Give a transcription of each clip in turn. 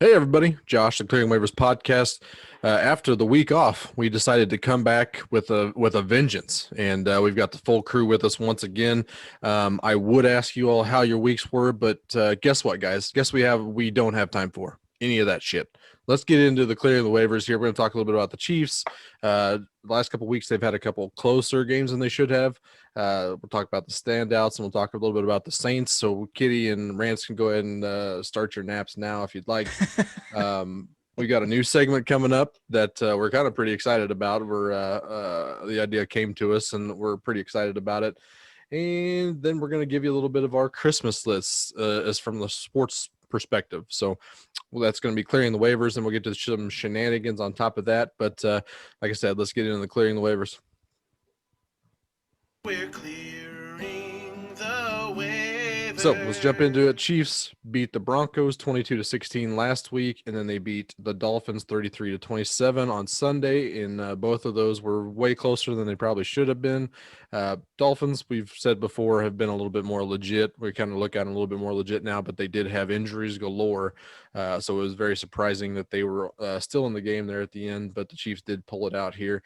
Hey everybody, Josh, the Clearing Waivers podcast. After the week off, we decided to come back with a vengeance, and we've got the full crew with us once again. I would ask you all how your weeks were, but guess what, guys? Guess we don't have time for any of that shit. Let's get into the clearing the waivers here. We're going to talk a little bit about the Chiefs. The last couple of weeks, they've had a couple closer games than they should have. We'll talk about the standouts, and we'll talk a little bit about the Saints. So Kitty and Rance can go ahead and start your naps now if you'd like. We got a new segment coming up that we're kind of pretty excited about. The idea came to us, and we're pretty excited about it. And then we're going to give you a little bit of our Christmas list as from the sports perspective. So that's going to be clearing the waivers, and we'll get to some shenanigans on top of that. But like I said, let's get into the clearing the waivers. We're clearing the waivers. So let's jump into it. Chiefs beat the Broncos 22-16 last week, and then they beat the Dolphins 33-27 on Sunday. And both of those were way closer than they probably should have been. Dolphins, we've said before, have been a little bit more legit. We kind of look at them a little bit more legit now, but they did have injuries galore. So it was very surprising that they were still in the game there at the end, but the Chiefs did pull it out here.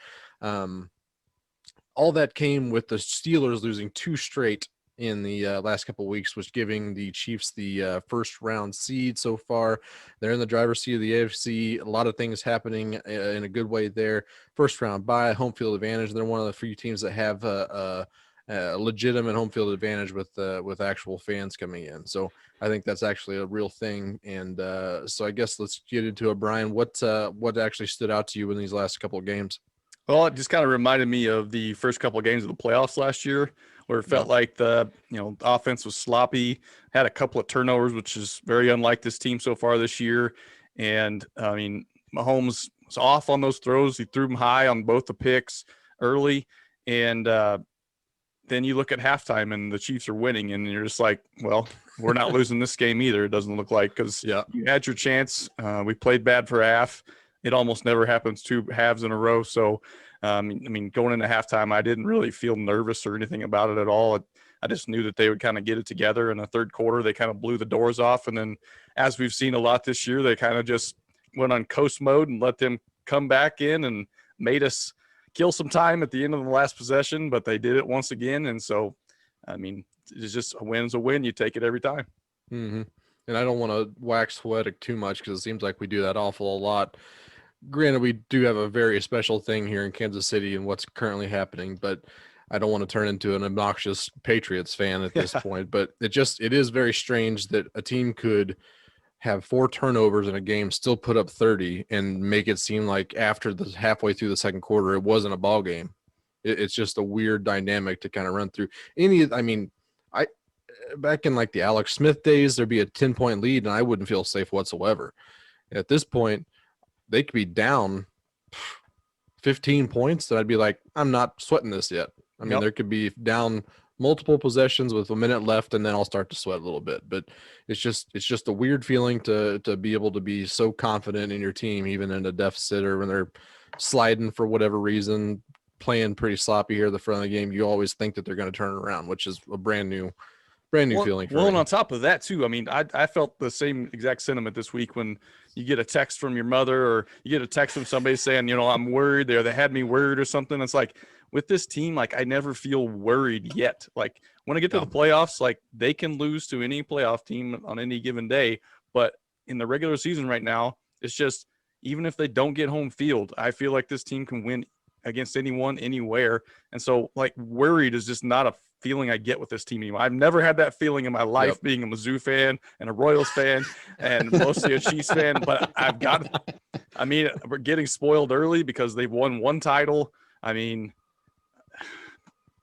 All that came with the Steelers losing two straight in the last couple of weeks, which giving the Chiefs the first round seed so far. They're in the driver's seat of the AFC. A lot of things happening in a good way there. First round bye, home field advantage. They're one of the few teams that have a legitimate home field advantage with actual fans coming in. So I think that's actually a real thing. And so I guess let's get into it, Brian. What actually stood out to you in these last couple of games? Well, it just kind of reminded me of the first couple of games of the playoffs last year, where it felt like the offense was sloppy, had a couple of turnovers, which is very unlike this team so far this year. And I mean, Mahomes was off on those throws. He threw them high on both the picks early, and then you look at halftime and the Chiefs are winning, and you're just like, well, we're not losing this game either. It doesn't look like, because you had your chance. We played bad for half. It almost never happens two halves in a row. So, I mean, going into halftime, I didn't really feel nervous or anything about it at all. I just knew that they would kind of get it together. In the third quarter, they kind of blew the doors off. And then, as we've seen a lot this year, they kind of just went on coast mode and let them come back in and made us kill some time at the end of the last possession. But they did it once again. And so, I mean, it's just a win's a win. You take it every time. Mm-hmm. And I don't want to wax poetic too much, because it seems like we do that awful a lot. Granted, we do have a very special thing here in Kansas City and what's currently happening, but I don't want to turn into an obnoxious Patriots fan at this point. But it is very strange that a team could have 4 turnovers in a game, still put up 30, and make it seem like after the halfway through the second quarter, it wasn't a ball game. It's just a weird dynamic to kind of run through. Back in like the Alex Smith days, there'd be a 10-point lead, and I wouldn't feel safe whatsoever. At this point, they could be down 15 points, and I'd be like, I'm not sweating this yet. I mean, There could be down multiple possessions with a minute left, and then I'll start to sweat a little bit. But it's just a weird feeling to be able to be so confident in your team, even in a deficit, or when they're sliding for whatever reason, playing pretty sloppy here at the front of the game. You always think that they're going to turn it around, which is a brand new feeling for me. And on top of that too, I mean, I felt the same exact sentiment this week when you get a text from your mother, or you get a text from somebody saying, I'm worried, or they had me worried or something. It's like, with this team, like, I never feel worried yet. Like, when I get to the playoffs, like, they can lose to any playoff team on any given day. But in the regular season right now, it's just, even if they don't get home field, I feel like this team can win against anyone, anywhere. And so, like, worried is just not a feeling I get with this team anymore. I've never had that feeling in my life, being a Mizzou fan and a Royals fan and mostly a Chiefs fan. But we're getting spoiled early because they've won one title. I mean,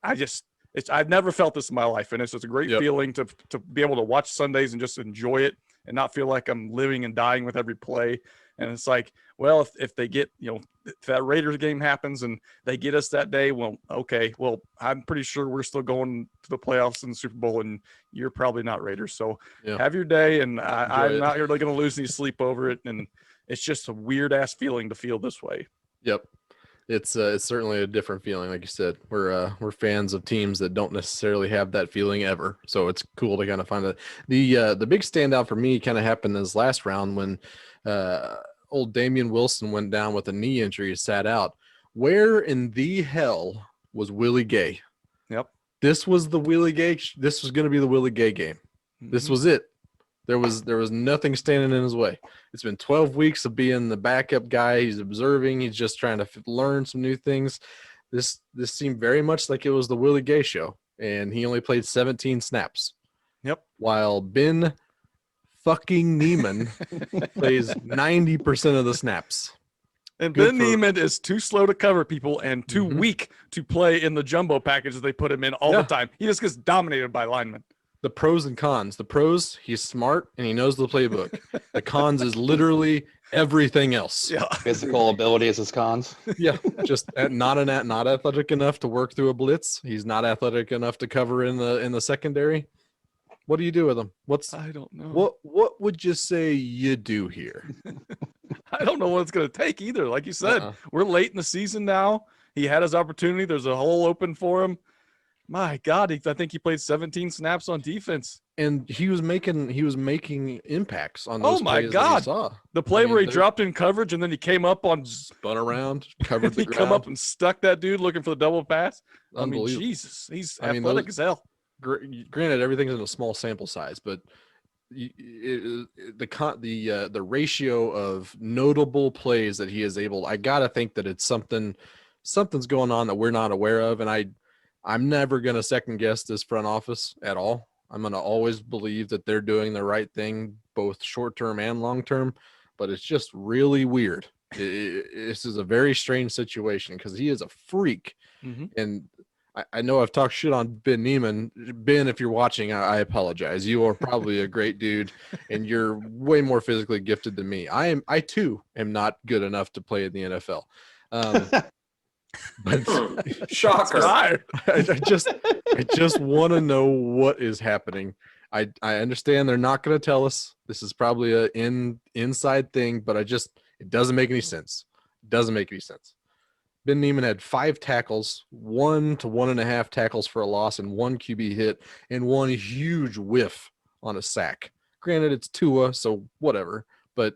I've never felt this in my life, and it's just a great feeling to be able to watch Sundays and just enjoy it and not feel like I'm living and dying with every play. And it's like, well, if they get, if that Raiders game happens and they get us that day, well, okay, well, I'm pretty sure we're still going to the playoffs in the Super Bowl, and you're probably not Raiders. So have your day, and I'm not really going to lose any sleep over it. And it's just a weird ass feeling to feel this way. Yep. It's certainly a different feeling. Like you said, we're fans of teams that don't necessarily have that feeling ever. So it's cool to kind of find that. The big standout for me kind of happened this last round when old Damian Wilson went down with a knee injury, sat out. Where in the hell was Willie Gay? Yep. This was the Willie Gay. This was going to be the Willie Gay game. This was it. There was nothing standing in his way. It's been 12 weeks of being the backup guy. He's observing. He's just trying to learn some new things. This seemed very much like it was the Willie Gay show, and he only played 17 snaps. Yep. While Ben fucking Neiman plays 90% of the snaps. And Good Ben Neiman is too slow to cover people and too weak to play in the jumbo package that they put him in all the time. He just gets dominated by linemen. The pros and cons. The pros, he's smart and he knows the playbook. The cons is literally everything else. Yeah. Physical ability is his cons. Yeah, just not athletic enough to work through a blitz. He's not athletic enough to cover in the secondary. What do you do with him? I don't know. What would you say you do here? I don't know what it's going to take either. Like you said, we're late in the season now. He had his opportunity. There's a hole open for him. My God, I think he played 17 snaps on defense, and he was making impacts on those. Oh my plays God! That he saw. The play where he dropped in coverage and then he came up on spun around, covered the he ground. come up and stuck that dude looking for the double pass. I mean, Unbelievable. Jesus, he's athletic as hell. Granted, everything's in a small sample size, but the ratio of notable plays that he is able, I gotta think that it's something's going on that we're not aware of, and I'm never gonna second guess this front office at all. I'm gonna always believe that they're doing the right thing, both short term and long term, but it's just really weird. This is a very strange situation because he is a freak, and I know I've talked shit on Ben Neiman. Ben, if you're watching, I apologize. You are probably a great dude, and you're way more physically gifted than me. I too am not good enough to play in the NFL. But Shocker. I just want to know what is happening. I understand they're not going to tell us. This is probably an inside thing, but it doesn't make any sense. It doesn't make any sense. Ben Neiman had 5 tackles, 1 to 1.5 tackles for a loss, and 1 QB hit, and 1 huge whiff on a sack. Granted, it's Tua, so whatever. But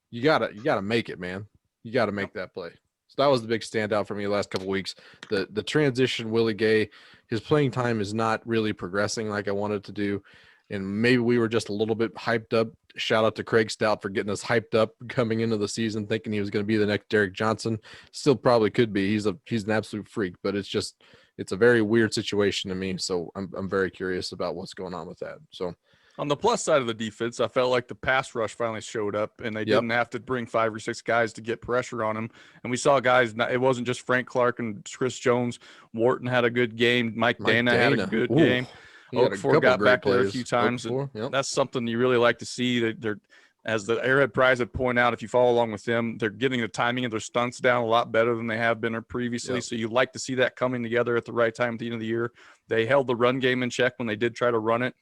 you gotta make it, man. You gotta make that play. So that was the big standout for me the last couple of weeks. The transition, Willie Gay, his playing time is not really progressing like I wanted to do. And maybe we were just a little bit hyped up. Shout out to Craig Stout for getting us hyped up coming into the season, thinking he was going to be the next Derek Johnson. Still probably could be. He's an absolute freak, but it's a very weird situation to me. So I'm very curious about what's going on with that. So on the plus side of the defense, I felt like the pass rush finally showed up, and they didn't have to bring 5 or 6 guys to get pressure on him. And we saw guys. It wasn't just Frank Clark and Chris Jones. Wharton had a good game. Mike Dana had a good game. Okafor got back there a few times. That's something you really like to see. They're, as the Airhead Prize had pointed out, if you follow along with them, they're getting the timing of their stunts down a lot better than they have been previously. So you like to see that coming together at the right time at the end of the year. They held the run game in check when they did try to run it.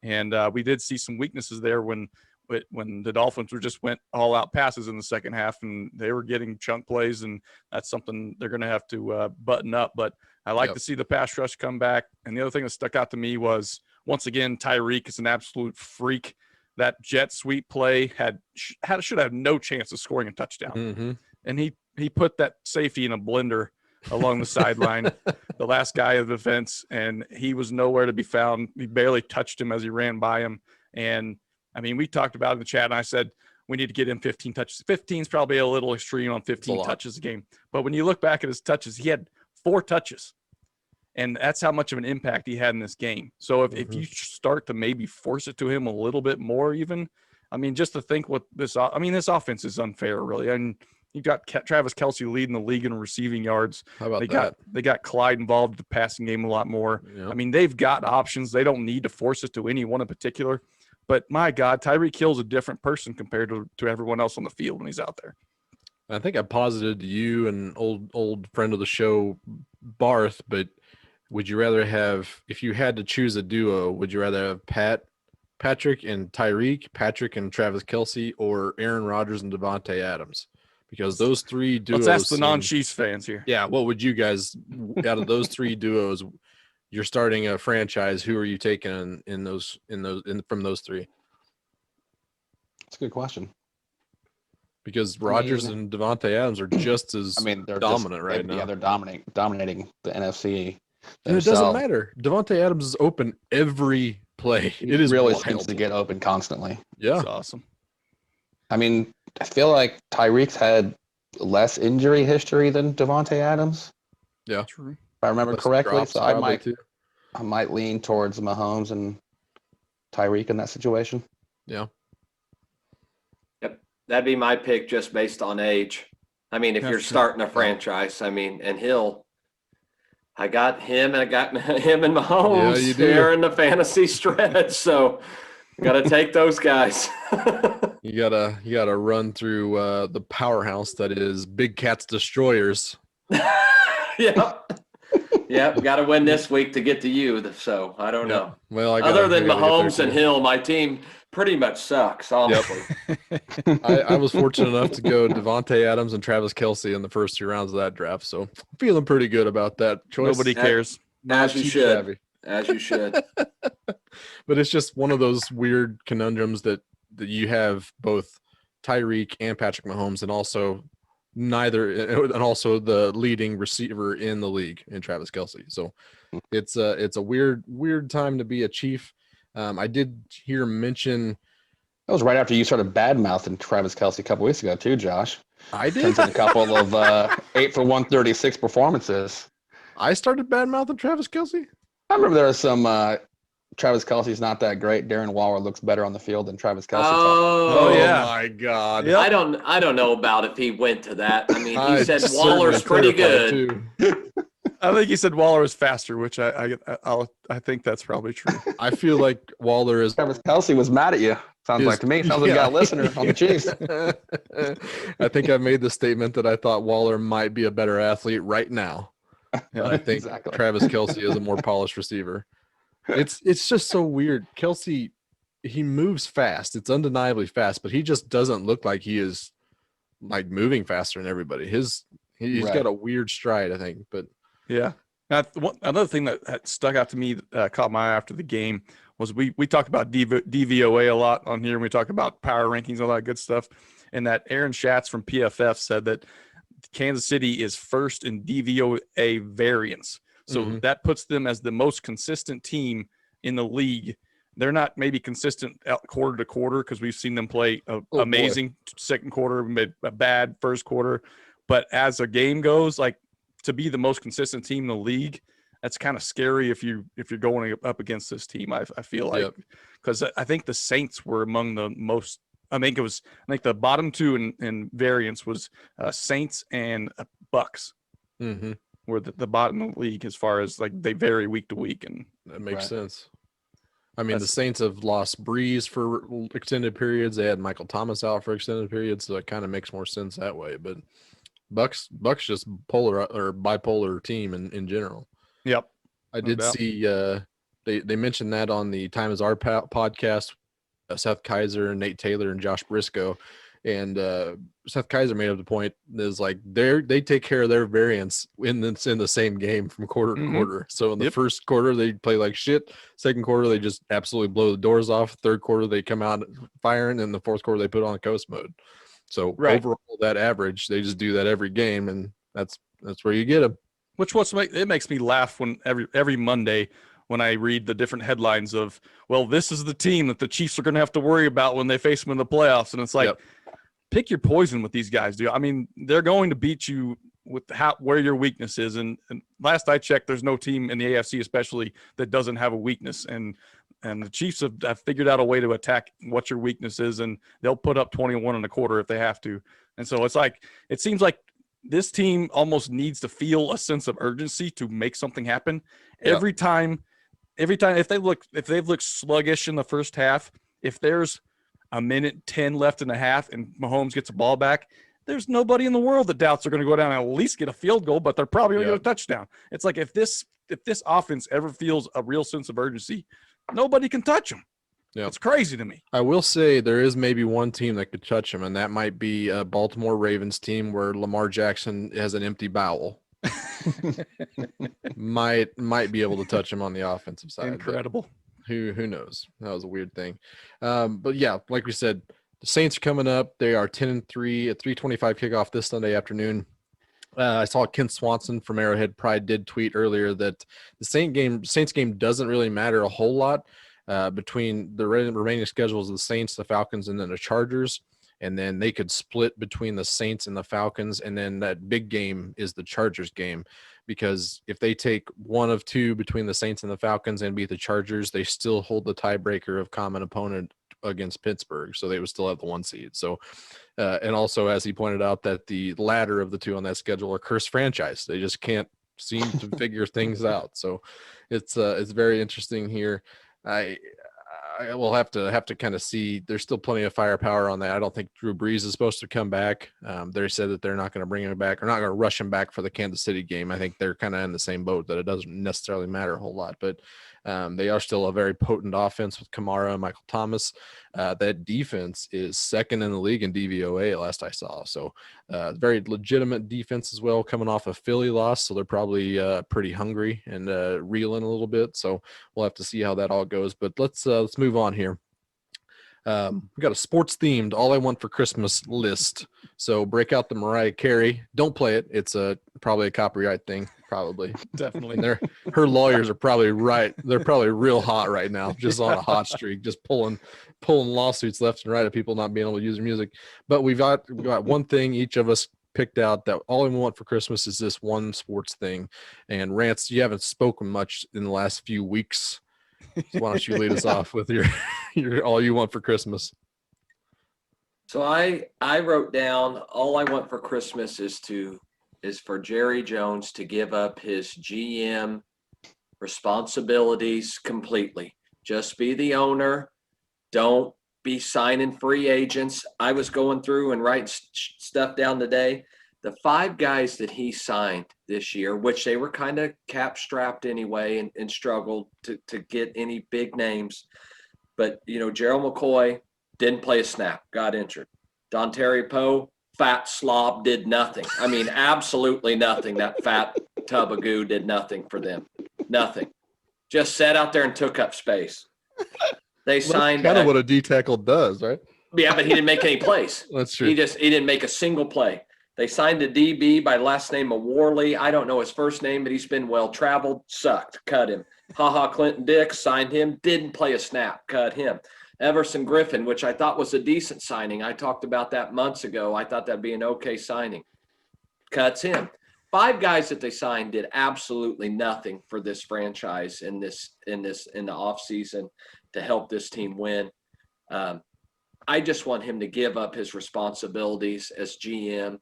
And we did see some weaknesses there when the Dolphins just went all out passes in the second half, and they were getting chunk plays, and that's something they're going to have to button up. But I like to see the pass rush come back. And the other thing that stuck out to me was, once again, Tyreek is an absolute freak. That jet sweep play should have no chance of scoring a touchdown. And he put that safety in a blender along the sideline, the last guy of the defense, and he was nowhere to be found. He barely touched him as he ran by him. And I mean, we talked about it in the chat, and I said we need to get him 15 touches. 15 is probably a little extreme on 15 touches a game. But when you look back at his touches, he had 4 touches. And that's how much of an impact he had in this game. So if you start to maybe force it to him a little bit more even, I mean, just to think what this offense is unfair, really. And you got Travis Kelce leading the league in receiving yards. How about They got Clyde involved in the passing game a lot more. Yep. I mean, they've got options. They don't need to force it to anyone in particular. But my God, Tyreek Hill's a different person compared to everyone else on the field when he's out there. I think I posited to you and old friend of the show, Barth, but would you rather have, if you had to choose a duo, would you rather have Patrick and Tyreek, Patrick and Travis Kelce, or Aaron Rodgers and Devontae Adams? because those three duos. Let's ask the non-Chiefs fans here. Yeah, what would you guys out of those three duos? You're starting a franchise. Who are you taking from those three? That's a good question. Because Rodgers and Devontae Adams are just as they're dominant right now. Yeah, they're dominating the NFC. And it doesn't matter. Devontae Adams is open every play. It is really wild. seems to get open constantly. Yeah, that's awesome. I mean, I feel like Tyreek's had less injury history than Devontae Adams. Yeah, true. If I remember Less correctly, drops, so I might lean towards Mahomes and Tyreek in that situation. Yeah. Yep, that'd be my pick just based on age. I mean, if you're starting a franchise, I mean, and I got him and Mahomes there in the fantasy stretch, so got to take those guys. You gotta run through the powerhouse that is Big Cat's Destroyers. Yep, got to win this week to get to you. So I don't know. Well, other than Mahomes and Hill, my team pretty much sucks. Honestly, I was fortunate enough to go Devontae Adams and Travis Kelce in the first 2 rounds of that draft, so I'm feeling pretty good about that choice. Nobody cares. As you should. As you should. But it's just one of those weird conundrums that you have both Tyreek and Patrick Mahomes, and also the leading receiver in the league in Travis Kelce. So it's a weird time to be a Chief. I did hear mention. That was right after you started bad-mouthing Travis Kelce a couple weeks ago too, Josh. I did. Turns in a couple of 8 for 136 performances. I started bad-mouthing Travis Kelce. I remember there was some Travis Kelce's not that great. Darren Waller looks better on the field than Travis Kelce. Oh yeah, my God! Yep. I don't know about if he went to that. I mean, he said Waller's pretty good. I think he said Waller is faster, which I think that's probably true. I feel like Waller is. Travis Kelce was mad at you. Sounds like to me. Sounds like you got a listener on the Chiefs. I think I made the statement that I thought Waller might be a better athlete right now. But I think Travis Kelce is a more polished receiver. It's just so weird. Kelce, he moves fast. It's undeniably fast, but he just doesn't look like he is like moving faster than everybody. He's got a weird stride, I think. But yeah. Now, another thing that stuck out to me, caught my eye after the game, was we talked about DVOA a lot on here, and we talk about power rankings, all that good stuff. And that Aaron Schatz from PFF said that Kansas City is first in DVOA variance. So that puts them as the most consistent team in the league. They're not maybe consistent quarter to quarter because we've seen them play amazing second quarter, a bad first quarter. But as a game goes, like to be the most consistent team in the league, that's kind of scary if you're going up against this team. I feel like because I think the Saints were among the most. I think the bottom two in variance was Saints and Bucks. Mm-hmm. Were the bottom of the league as far as like they vary week to week, and that makes sense. I mean, the Saints have lost Breeze for extended periods. They had Michael Thomas out for extended periods, so it kind of makes more sense that way. But Bucks just polar or bipolar team in general. Yep, I did see they mentioned that on the Time Is Our podcast. Seth Kaiser, Nate Taylor, and Josh Briscoe. And Seth Kaiser made up the point is like they take care of their variance in the same game from quarter to quarter. So in the first quarter they play like shit. Second quarter they just absolutely blow the doors off. Third quarter they come out firing, and the fourth quarter they put on coast mode. So overall that average they just do that every game, and that's where you get them. Which it makes me laugh when every Monday when I read the different headlines of, well, this is the team that the Chiefs are going to have to worry about when they face them in the playoffs. And it's like, pick your poison with these guys, dude. I mean, they're going to beat you with where your weakness is. And last I checked, there's no team in the AFC especially that doesn't have a weakness. And the Chiefs have figured out a way to attack what your weakness is, and they'll put up 21 and a quarter if they have to. And so it seems like this team almost needs to feel a sense of urgency to make something happen. Every time if they've looked sluggish in the first half, if there's a minute 10 left in the half and Mahomes gets a ball back, there's nobody in the world that doubts they're going to go down and at least get a field goal, but they're probably going to get a touchdown. It's like if this offense ever feels a real sense of urgency, nobody can touch them. Yep. It's crazy to me. I will say there is maybe one team that could touch him, and that might be a Baltimore Ravens team where Lamar Jackson has an empty bowel. might be able to touch him on the offensive side. Incredible. Who knows? That was a weird thing. But yeah, like we said, the Saints are coming up. They are 10-3 at 3:25 kickoff this Sunday afternoon. I saw Ken Swanson from Arrowhead Pride did tweet earlier that the Saints game doesn't really matter a whole lot between the remaining schedules of the Saints, the Falcons, and then the Chargers. And then they could split between the Saints and the Falcons. And then that big game is the Chargers game, because if they take one of two between the Saints and the Falcons and beat the Chargers, they still hold the tiebreaker of common opponent against Pittsburgh. So they would still have the 1 seed. So, and also, as he pointed out, that the latter of the two on that schedule are cursed franchise. They just can't seem to figure things out. So it's very interesting here. I will have to kind of see. There's still plenty of firepower on that. I don't think Drew Brees is supposed to come back. They said that they're not going to bring him back or not going to rush him back for the Kansas City game. I think they're kind of in the same boat that it doesn't necessarily matter a whole lot, but they are still a very potent offense with Kamara and Michael Thomas. That defense is second in the league in DVOA last I saw. So very legitimate defense as well, coming off a Philly loss. So they're probably pretty hungry and reeling a little bit. So we'll have to see how that all goes, but let's move on here. We got a sports themed All I Want for Christmas list. So break out the Mariah Carey. Don't play it. It's probably a copyright thing. Probably. Definitely. And her lawyers are probably right. They're probably real hot right now, just on a hot streak, just pulling lawsuits left and right of people not being able to use their music. But we've got one thing each of us picked out that all we want for Christmas is this one sports thing. And Rance, you haven't spoken much in the last few weeks. So why don't you lead us off with your all you want for Christmas? So I wrote down all I want for Christmas is for Jerry Jones to give up his GM responsibilities completely. Just be the owner. Don't be signing free agents. I was going through and writing stuff down today. The 5 guys that he signed this year, which they were kind of cap strapped anyway and struggled to get any big names. But, Gerald McCoy didn't play a snap, got injured. Dontari Poe, fat slob, did nothing. I mean, absolutely nothing. That fat tub of goo did nothing for them. Nothing. Just sat out there and took up space. They signed kind of what a D tackle does, right? Yeah, but he didn't make any plays. That's true. He didn't make a single play. They signed a DB by last name of Worley. I don't know his first name, but he's been well traveled. Sucked. Cut him. Clinton Dix signed him. Didn't play a snap. Cut him. Everson Griffin, which I thought was a decent signing. I talked about that months ago. I thought that'd be an okay signing. Cuts him. 5 guys that they signed did absolutely nothing for this franchise in the offseason to help this team win. I just want him to give up his responsibilities as GM.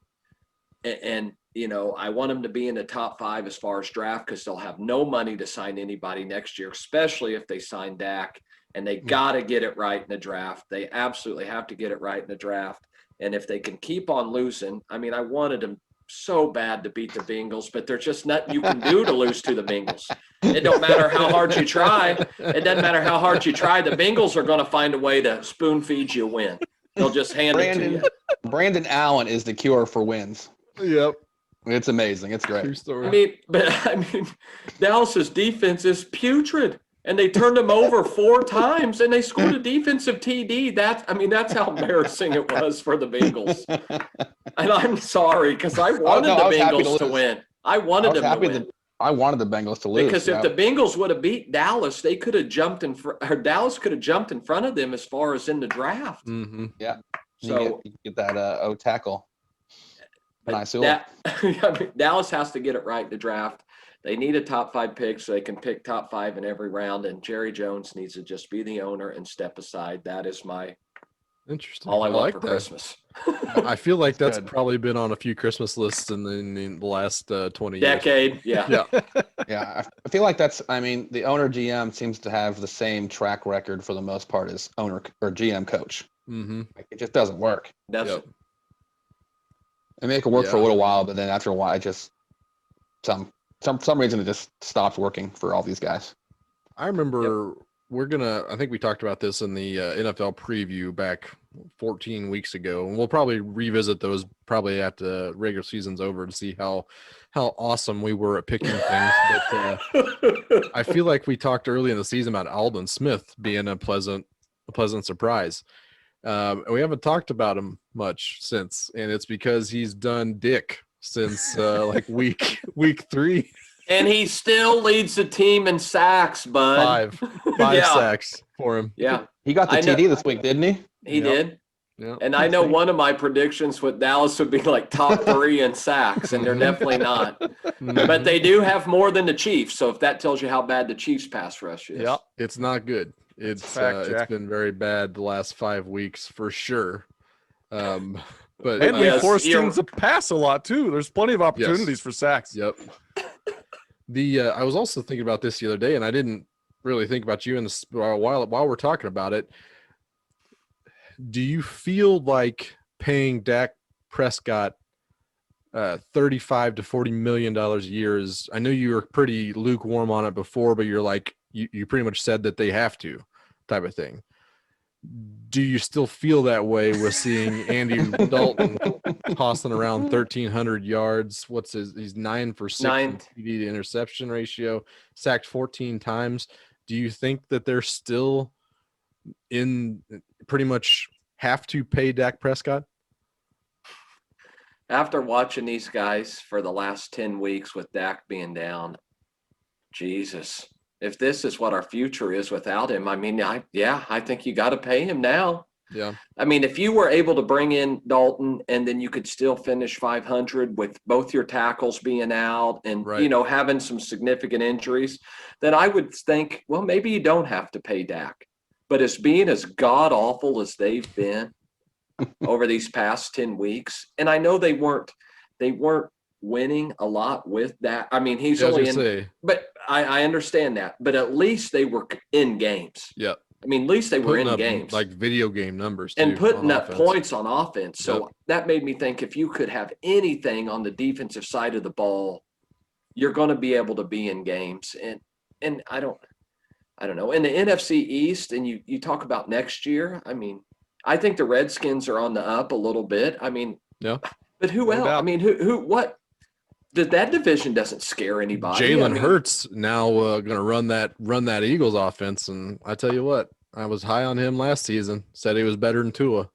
And I want him to be in the top 5 as far as draft, because they'll have no money to sign anybody next year, especially if they sign Dak. And they got to get it right in the draft. They absolutely have to get it right in the draft. And if they can keep on losing, I mean, I wanted them so bad to beat the Bengals, but there's just nothing you can do to lose to the Bengals. It don't matter how hard you try. It doesn't matter how hard you try. The Bengals are going to find a way to spoon feed you a win. They'll just hand it to you. Brandon Allen is the cure for wins. Yep. It's amazing. It's great. True story. I mean, Dallas's defense is putrid, and they turned them over 4 times, and they scored a defensive TD. That's how embarrassing it was for the Bengals. And I'm sorry, because I wanted the Bengals to win. I wanted them to win. I wanted the Bengals to lose. Because if the Bengals would have beat Dallas, they could have jumped Dallas could have jumped in front of them as far as in the draft. Mm-hmm. Yeah. So you get that O tackle. Nice. Dallas has to get it right in the draft. They need a top 5 pick so they can pick top 5 in every round. And Jerry Jones needs to just be the owner and step aside. That is my interesting. all I want like for that. Christmas. I feel like that's good. probably been on a few Christmas lists in the last 20 Decade. years. Yeah. Yeah. I feel like the owner GM seems to have the same track record for the most part as owner or GM coach. Mm-hmm. Like, it just doesn't work. That's They make it work for a little while, but then after a while, it just some reason it just stops working for all these guys. I remember I think we talked about this in the NFL preview back 14 weeks ago, and we'll probably revisit those probably after the regular season's over to see how awesome we were at picking things. But I feel like we talked early in the season about Aldon Smith being a pleasant surprise. We haven't talked about him much since, and it's because he's done dick since like week 3. And he still leads the team in sacks, bud. 5 Yeah. sacks for him. Yeah, He got the I know. TD this week, didn't he? he Yep. did. Yeah. And I know one of my predictions with Dallas would be like top 3 in sacks, and they're definitely not. But they do have more than the Chiefs, so if that tells you how bad the Chiefs pass rush is. Yep. It's not good. It's fact, Jack. been very bad the last 5 weeks for sure. But And we Yes, force you're- teams to pass a lot too. There's plenty of opportunities for sacks. Yep. I was also thinking about this the other day, and I didn't really think about you in this while we're talking about it. Do you feel like paying Dak Prescott $35 to $40 million a year is? I know you were pretty lukewarm on it before, but you're like you pretty much said that they have to, type of thing. Do you still feel that way with seeing Andy Dalton tossing around 1,300 yards? He's 9 for 6 in Ninth. TD to interception ratio, sacked 14 times. Do you think that they're still in pretty much have to pay Dak Prescott? After watching these guys for the last 10 weeks with Dak being down, Jesus, if this is what our future is without him, I mean, I think you got to pay him now. Yeah. I mean, if you were able to bring in Dalton and then you could still finish 500 with both your tackles being out and, Right. Having some significant injuries, then I would think, well, maybe you don't have to pay Dak. But as being as god awful as they've been over these past 10 weeks, and I know they weren't winning a lot with that. I mean, he's only in, but I understand that. But at least they were in games. Yeah. I mean, at least they were Putting in up, games, like video game numbers and too, putting on up offense. points on offense. So Yep. that made me think if you could have anything on the defensive side of the ball, you're going to be able to be in games. And I don't know. In the NFC East, and you talk about next year, I mean, I think the Redskins are on the up a little bit. I mean, Yeah. But who No else? doubt. I mean, what? That division doesn't scare anybody. Jalen I mean, Hurts now going to run that Eagles offense, and I tell you what, I was high on him last season. Said he was better than Tua.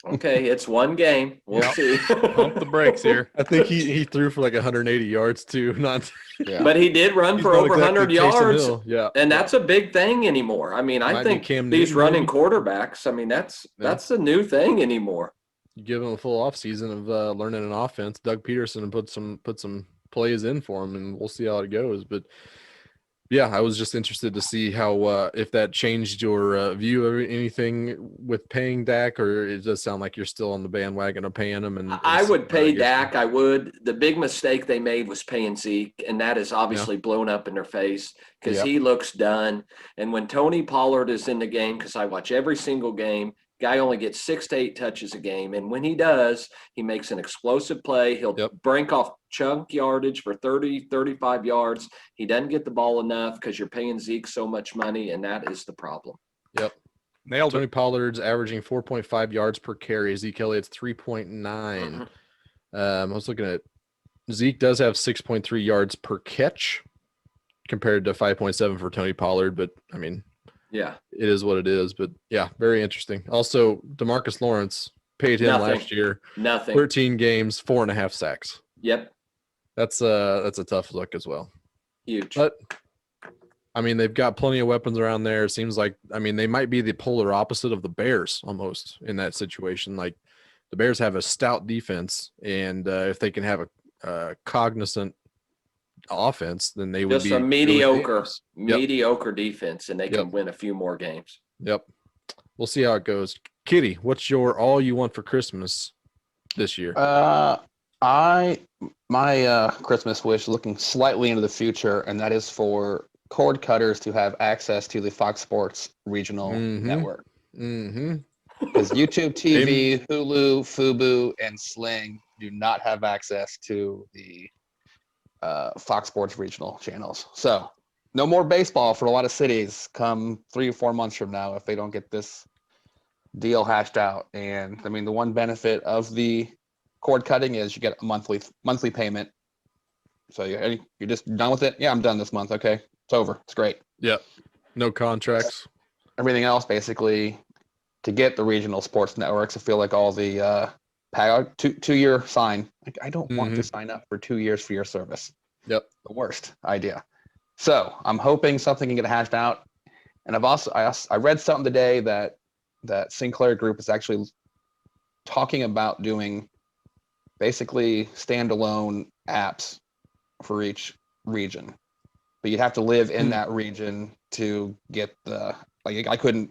Okay, it's one game. We'll Yep. see. Pump the brakes here. I think he threw for like 180 yards too. Not Yeah. But he did run he's for not over exactly 100 Taysom yards, Hill. Yeah, and that's a big thing anymore. I mean, I Might be think Cam these Newton, running maybe. quarterbacks. I mean, that's the new thing anymore. You give him a full off season of learning an offense. Doug Peterson and put some plays in for him, and we'll see how it goes. But yeah, I was just interested to see how if that changed your view of anything with paying Dak, or it does sound like you're still on the bandwagon of paying him. And I would pay guess- Dak. I would. The big mistake they made was paying Zeke, and that is obviously blown up in their face because Yeah. he looks done. And when Tony Pollard is in the game, because I watch every single game, guy only gets 6 to 8 touches a game. And when he does, he makes an explosive play. He'll Yep. break off chunk yardage for 30, 35 yards. He doesn't get the ball enough because you're paying Zeke so much money, and that is the problem. Nailed Tony it. Pollard's averaging 4.5 yards per carry. Zeke Elliott's 3.9. I was looking at Zeke does have 6.3 yards per catch compared to 5.7 for Tony Pollard, but I mean, Yeah. it is what it is. But yeah, very interesting. Also, DeMarcus Lawrence paid him Nothing. last year, Nothing. 13 games, 4.5 sacks. Yep. That's a tough look as well. Huge. But I mean, they've got plenty of weapons around there. It seems like, I mean, they might be the polar opposite of the Bears almost in that situation. Like the Bears have a stout defense, and if they can have a cognizant offense, then they would Just be a really mediocre, dangerous. Yep. mediocre defense, and they can Yep. win a few more games. Yep. We'll see how it goes. Kitty, what's your all you want for Christmas this year? My Christmas wish looking slightly into the future, and that is for cord cutters to have access to the Fox Sports regional Mhm. network. Mm-hmm. Because YouTube TV, Hulu, Fubu, and Sling do not have access to the Fox Sports regional channels. So no more baseball for a lot of cities come 3 or 4 months from now if they don't get this deal hashed out. And I mean, the one benefit of the cord cutting is you get a monthly payment. So you're just done with it. Yeah, I'm done this month. Okay, it's over. It's great. Yep. No contracts. Everything else, basically, to get the regional sports networks, I feel like all the 2-year sign. Like, I don't want to sign up for 2 years for your service. Yep. The worst idea. So I'm hoping something can get hashed out. And I read something today that Sinclair Group is actually talking about doing basically standalone apps for each region, but you'd have to live in that region to get I couldn't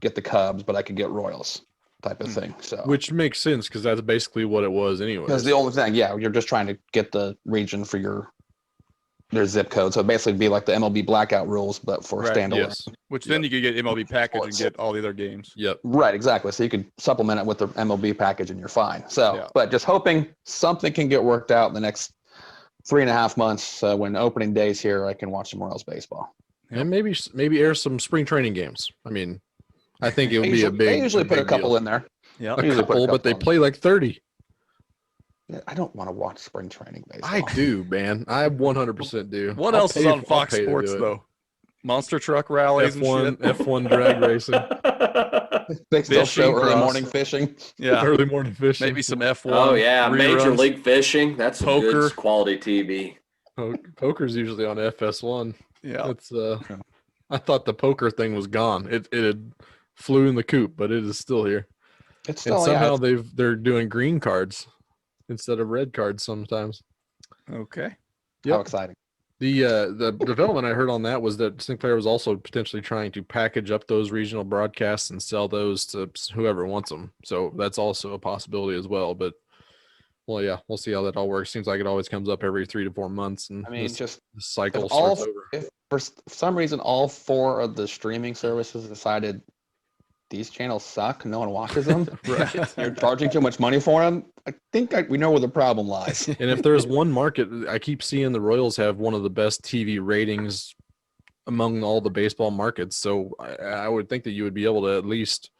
get the Cubs, but I could get Royals type of thing. So which makes sense because that's basically what it was anyway. Because the only thing, you're just trying to get the region for their zip code. So it'd basically be like the MLB blackout rules, but for standalone. Yes. Which then you could get MLB package and get all the other games. Yep. Right, exactly. So you could supplement it with the MLB package and you're fine. So, but just hoping something can get worked out in the next 3.5 months. When opening day's here, I can watch some Royals baseball. And maybe air some spring training games. I mean, I think it would be a big. They usually put a couple in there. Yeah, a couple, but they play like 30. Yeah, I don't want to watch spring training baseball. I do, man. I 100% do. What else is on Fox Sports though? Monster truck rallies F1 drag racing. They still show early cross. morning fishing. Yeah, early morning fishing. Maybe some F1. Oh yeah, reruns. Major League Fishing. That's some Poker. good quality TV. Poker's usually on FS1. Yeah, it's I thought the poker thing was gone. It had flew in the coop, but it is still here. It's still, and somehow they're doing green cards instead of red cards sometimes. Okay. How exciting. The development I heard on that was that Sinclair was also potentially trying to package up those regional broadcasts and sell those to whoever wants them. So that's also a possibility as well. But well, yeah, we'll see how that all works. Seems like it always comes up every 3 to 4 months, and I mean, this cycle all, starts over. If for some reason all 4 of the streaming services decided these channels suck, no one watches them, Right. You're charging too much money for them, I think we know where the problem lies. And if there's one market, I keep seeing the Royals have one of the best TV ratings among all the baseball markets. So I would think that you would be able to at least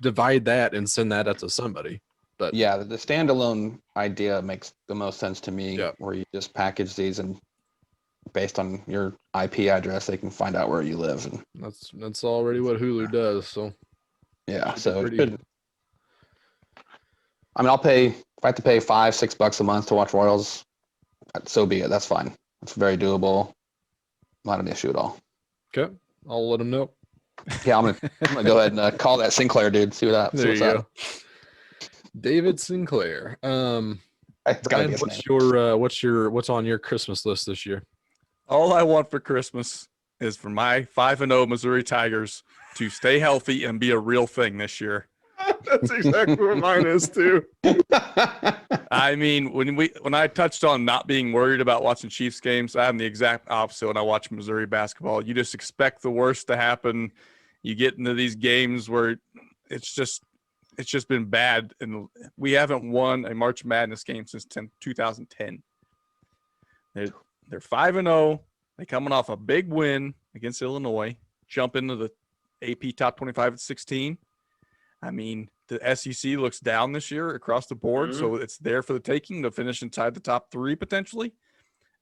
divide that and send that out to somebody. But yeah, the standalone idea makes the most sense to me, where you just package these and based on your IP address, they can find out where you live. And that's already what Hulu does. So yeah, so it should, I mean, if I have to pay $5-6 a month to watch Royals, so be it. That's fine. It's very doable. Not an issue at all. Okay, I'll let them know. Yeah, I'm gonna go ahead and call that Sinclair dude. See what There you go. David Sinclair. It's gotta be his name. What's on your Christmas list this year? All I want for Christmas is for my 5-0 Missouri Tigers to stay healthy and be a real thing this year. That's exactly what mine is too. I mean, when I touched on not being worried about watching Chiefs games, I'm the exact opposite when I watch Missouri basketball. You just expect the worst to happen. You get into these games where it's just been bad, and we haven't won a March Madness game since 2010. They're 5-0. They're coming off a big win against Illinois, jump into the AP top 25 at 16. I mean, the SEC looks down this year across the board, so it's there for the taking to finish inside the top 3 potentially.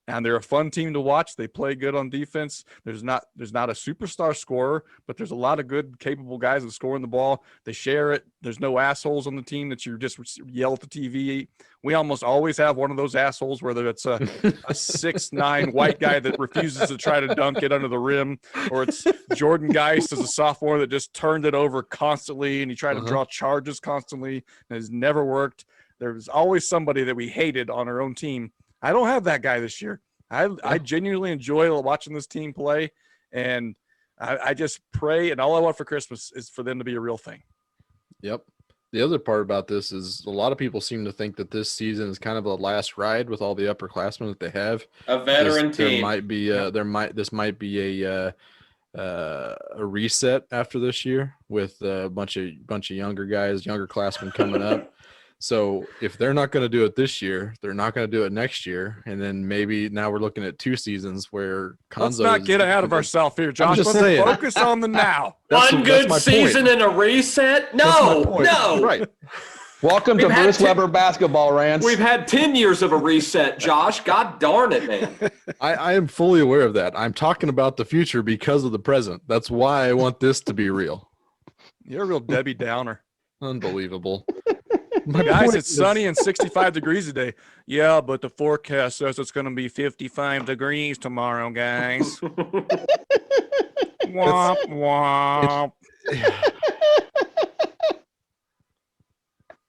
And they're a fun team to watch. They play good on defense. There's not a superstar scorer, but there's a lot of good, capable guys that score the ball. They share it. There's no assholes on the team that you just yell at the TV. We almost always have one of those assholes, whether it's a 6'9" white guy that refuses to try to dunk it under the rim, or it's Jordan Geist as a sophomore that just turned it over constantly and he tried to draw charges constantly and has never worked. There's always somebody that we hated on our own team. I don't have that guy this year. I genuinely enjoy watching this team play, and I just pray, and all I want for Christmas is for them to be a real thing. Yep. The other part about this is a lot of people seem to think that this season is kind of a last ride with all the upperclassmen that they have. A veteran team. There might be this might be a reset after this year with a bunch of younger guys, younger classmen coming up. So if they're not going to do it this year, they're not going to do it next year, and then maybe now we're looking at 2 seasons where Konzo. Let's not get ahead of ourselves here, Josh. just Let's saying. focus on the now. One good my season point. and a reset? That's my No, point. no. Right. Welcome to We've had Bruce 10 Weber basketball rants. We've had 10 years of a reset, Josh. God darn it, man. I am fully aware of that. I'm talking about the future because of the present. That's why I want this to be real. You're a real Debbie Downer. Unbelievable. Guys, it's sunny and 65 degrees today. Yeah, but the forecast says it's going to be 55 degrees tomorrow, guys. Womp, womp.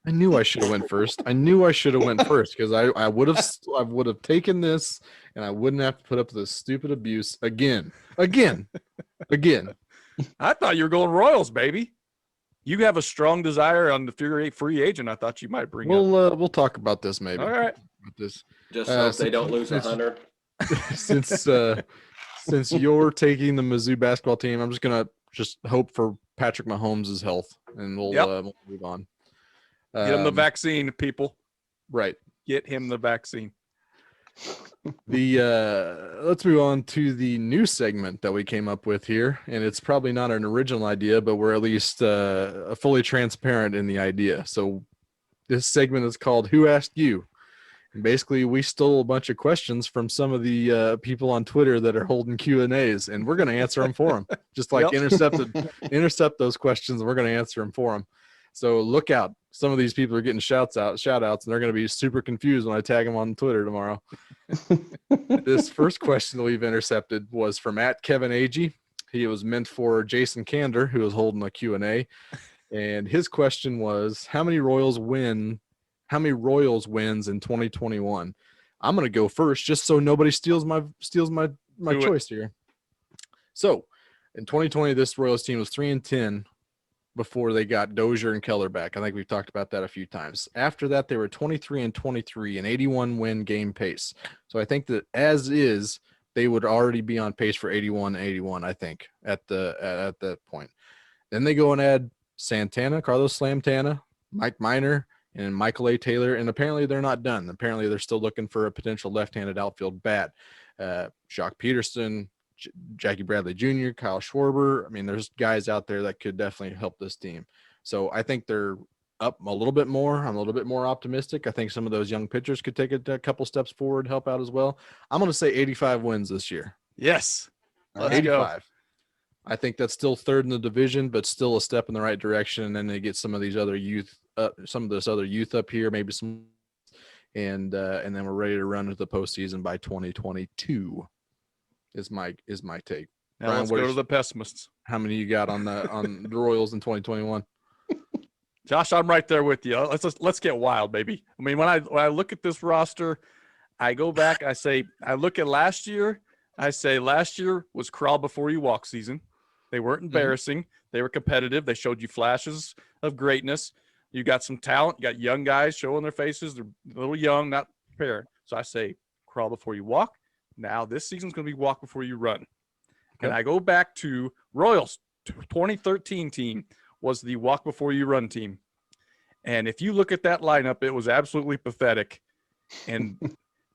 I knew I should have went first. I knew I should have went first because I would have taken this and I wouldn't have to put up with this stupid abuse again. I thought you were going Royals, baby. You have a strong desire on the figure 8 free agent. I thought you might bring up. We'll talk about this maybe. All right. About this. Just so they don't lose 100. Since you're taking the Mizzou basketball team, I'm just gonna hope for Patrick Mahomes' health, and we'll move on. Get him the vaccine, people. Right. Get him the vaccine. Let's move on to the new segment that we came up with here, and it's probably not an original idea, but we're at least fully transparent in the idea. So this segment is called "Who Asked You?" And basically, we stole a bunch of questions from some of the people on Twitter that are holding Q&As, and we're going to answer them for them. Just like intercept those questions, and we're going to answer them for them. So look out. Some of these people are getting shout outs, and they're going to be super confused when I tag them on Twitter tomorrow. This first question that we've intercepted was from @KevinAG. He was meant for Jason Kander, who was holding a Q&A. And his question was, how many Royals wins in 2021? I'm going to go first just so nobody steals my choice here. So in 2020, this Royals team was 3-10 before they got Dozier and Keller back. I think we've talked about that a few times. After that, they were 23-23, an 81 win game pace. So I think that as is, they would already be on pace for 81-81, I think, at that point. Then they go and add Santana, Carlos Santana, Mike Minor, and Michael A. Taylor, and apparently they're not done. Apparently they're still looking for a potential left-handed outfield bat. Jacques Peterson, Jackie Bradley Jr., Kyle Schwarber. I mean, there's guys out there that could definitely help this team. So I think they're up a little bit more. I'm a little bit more optimistic. I think some of those young pitchers could take a couple steps forward, help out as well. I'm going to say 85 wins this year. Yes. Let's 85. Go. I think that's still third in the division, but still a step in the right direction. And then they get some of these other youth, some of this other youth up here, maybe some, and then we're ready to run into the postseason by 2022. Is my take. Now Brian, let's go to the pessimists. How many you got on the Royals in 2021? Josh, I'm right there with you. Let's get wild, baby. I mean, when I look at this roster, I go back. I look at last year. I say last year was crawl before you walk season. They weren't embarrassing. Mm-hmm. They were competitive. They showed you flashes of greatness. You got some talent. You got young guys showing their faces. They're a little young, not prepared. So I say crawl before you walk. Now this season's going to be walk before you run. Okay. And I go back to Royals 2013 team was the walk before you run team. And if you look at that lineup, it was absolutely pathetic. And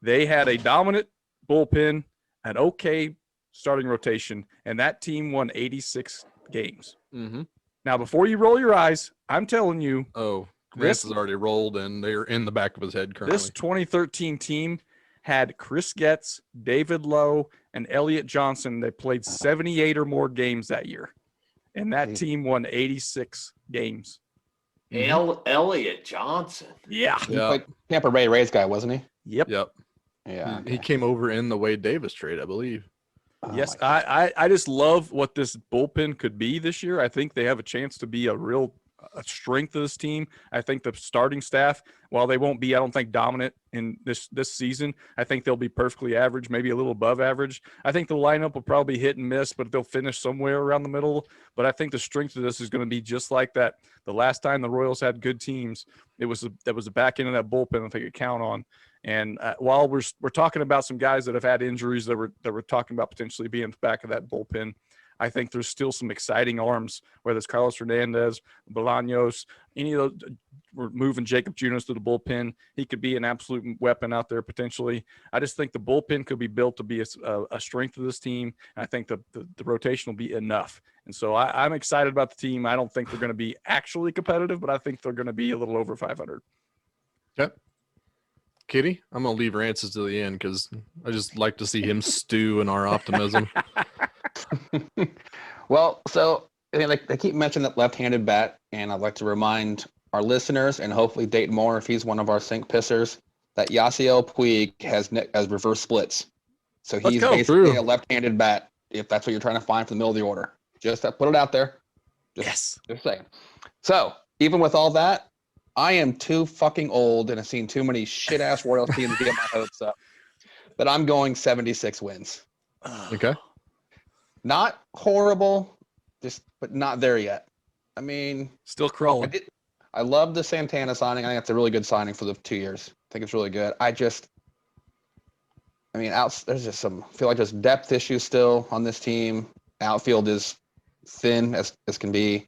they had a dominant bullpen, an okay starting rotation, and that team won 86 games. Mm-hmm. Now, before you roll your eyes, I'm telling you. Oh, Grant has already rolled, and they're in the back of his head currently. This 2013 team had Chris Getz, David Lowe, and Elliott Johnson. They played 78 or more games that year, and that team won 86 games. Elliott Johnson. Yeah. Tampa Bay Rays guy, wasn't he? Yep. Yeah. He came over in the Wade Davis trade, I believe. Yes. I just love what this bullpen could be this year. I think they have a chance to be a strength of this team. I think the starting staff, while they won't be, I don't think, dominant in this season, I think they'll be perfectly average, maybe a little above average. I think the lineup will probably hit and miss, but they'll finish somewhere around the middle. But I think the strength of this is going to be just like that. The last time the Royals had good teams, that was the back end of that bullpen that they could count on. And while we're talking about some guys that have had injuries that we're talking about potentially being the back of that bullpen, I think there's still some exciting arms, whether it's Carlos Hernandez, Bolaños, any of those. We're moving Jacob Junis to the bullpen. He could be an absolute weapon out there potentially. I just think the bullpen could be built to be a strength of this team. And I think the rotation will be enough. And so I'm excited about the team. I don't think they're going to be actually competitive, but I think they're going to be a little over 500. Okay. Kitty, I'm going to leave Rances to the end because I just like to see him stew in our optimism. Well, so they keep mentioning that left-handed bat, and I'd like to remind our listeners and hopefully Dayton Moore, if he's one of our sink pissers, that Yasiel Puig has reverse splits. So he's basically a left-handed bat, if that's what you're trying to find for the middle of the order. Just put it out there. Just saying. So even with all that, I am too fucking old and have seen too many shit-ass Royals teams get my hopes up. But I'm going 76 wins. Okay. Not horrible, but not there yet. I mean, still crawling. I love the Santana signing. I think that's a really good signing for the 2 years. I think it's really good. There's just feel like there's depth issues still on this team. Outfield is thin as can be.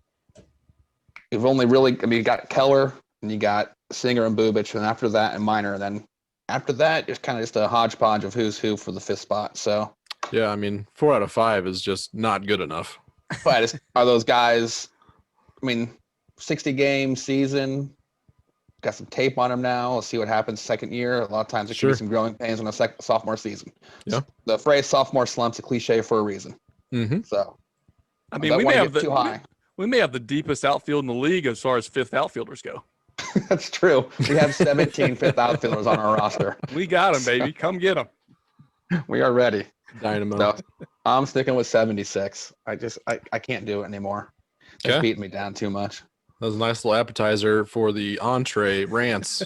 You've only really, you got Keller and you got Singer and Bubic, and after that, and Minor. And then after that, it's kind of just a hodgepodge of who's who for the 5th spot. So, yeah, 4 out of 5 is just not good enough. But are those guys, 60-game season, got some tape on them now. Let's see what happens second year. A lot of times there can be some growing pains in a sophomore season. Yeah. The phrase sophomore slump's a cliche for a reason. Mm-hmm. So, we may have the deepest outfield in the league as far as 5th outfielders go. That's true. We have 17 5th outfielders on our roster. We got them, baby. Come get them. We are ready. Dynamo. So, I'm sticking with 76. I can't do it anymore. It's beating me down too much. That was a nice little appetizer for the entree, Rants.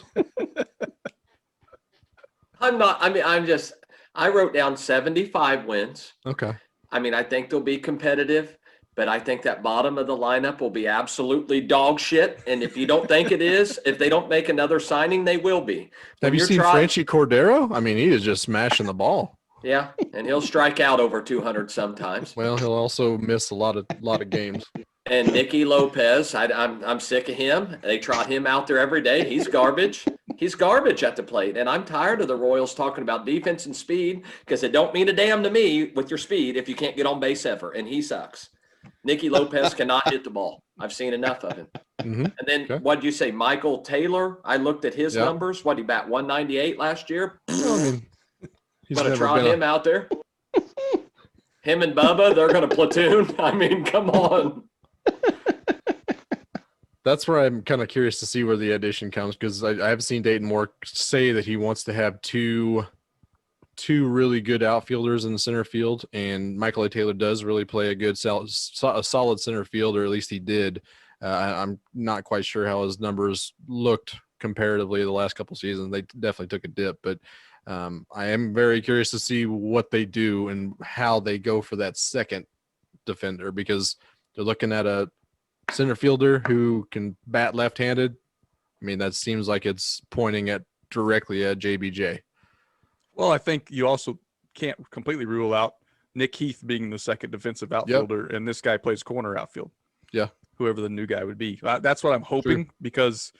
I wrote down 75 wins. Okay. I think they'll be competitive, but I think that bottom of the lineup will be absolutely dog shit. And if you don't think it is, if they don't make another signing, they will be. Have you seen Franchi Cordero? He is just smashing the ball. Yeah, and he'll strike out over 200 sometimes. Well, he'll also miss a lot of games. And Nicky Lopez, I'm sick of him. They trot him out there every day. He's garbage. He's garbage at the plate. And I'm tired of the Royals talking about defense and speed because it don't mean a damn to me with your speed if you can't get on base ever. And he sucks. Nicky Lopez cannot hit the ball. I've seen enough of him. Mm-hmm. And then what'd you say? Michael Taylor? I looked at his numbers. What'd he bat? 198 last year? He's going to trot him out there. Him and Bubba, they're going to platoon. Come on. That's where I'm kind of curious to see where the addition comes because I have seen Dayton Moore say that he wants to have two really good outfielders in the center field, and Michael A. Taylor does really play a good, solid center field, or at least he did. I'm not quite sure how his numbers looked comparatively the last couple seasons. They definitely took a dip, but I am very curious to see what they do and how they go for that second defender because they're looking at a center fielder who can bat left-handed. That seems like it's pointing directly at JBJ. Well, I think you also can't completely rule out Nick Heath being the second defensive outfielder, and this guy plays corner outfield. Yeah. Whoever the new guy would be. That's what I'm hoping because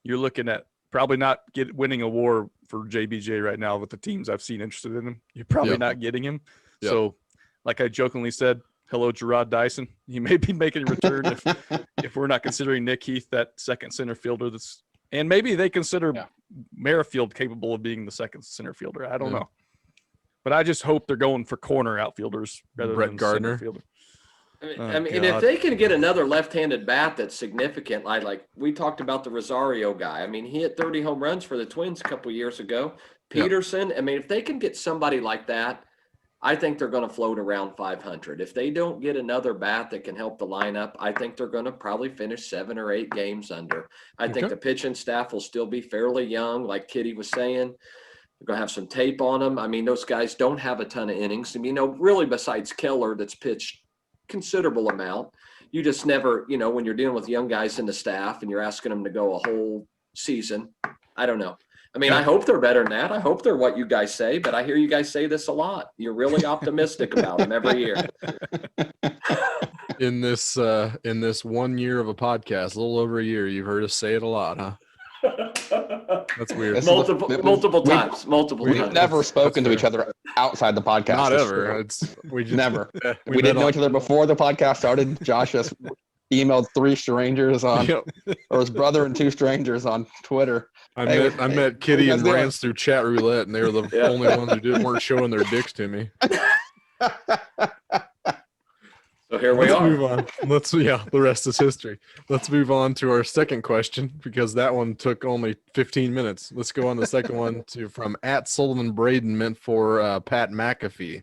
you're looking at probably not winning a war for JBJ right now with the teams I've seen interested in him. You're probably not getting him. Yep. So, like I jokingly said, hello, Gerard Dyson. He may be making a return if we're not considering Nick Heath that second center fielder. And maybe they consider Merrifield capable of being the second center fielder. I don't know. But I just hope they're going for corner outfielders rather than Gardner. Center fielder. If they can get another left-handed bat that's significant, like we talked about the Rosario guy. He hit 30 home runs for the Twins a couple years ago. Peterson. If they can get somebody like that, I think they're going to float around 500. If they don't get another bat that can help the lineup, I think they're going to probably finish 7 or 8 games under. I think the pitching staff will still be fairly young, like Kitty was saying. They're going to have some tape on them. Those guys don't have a ton of innings. Really besides Keller that's pitched considerable amount. You just never, when you're dealing with young guys in the staff and you're asking them to go a whole season, I don't know. I mean, I hope they're better than that. I hope they're what you guys say, but I hear you guys say this a lot. You're really optimistic about them every year. In this 1 year of a podcast, a little over a year, you've heard us say it a lot, huh? That's weird. Multiple times. We've never spoken to each other outside the podcast. Not ever. We just never. We didn't know each other before the podcast started. Josh just emailed 3 strangers or his brother and 2 strangers on Twitter. I met Kitty and Rance through chat roulette, and they were the only ones who weren't showing their dicks to me. So here we Let's are. move on. The rest is history. Let's move on to our second question, because that one took only 15 minutes. Let's go on to the second one from @Sullivan Braden, meant for Pat McAfee.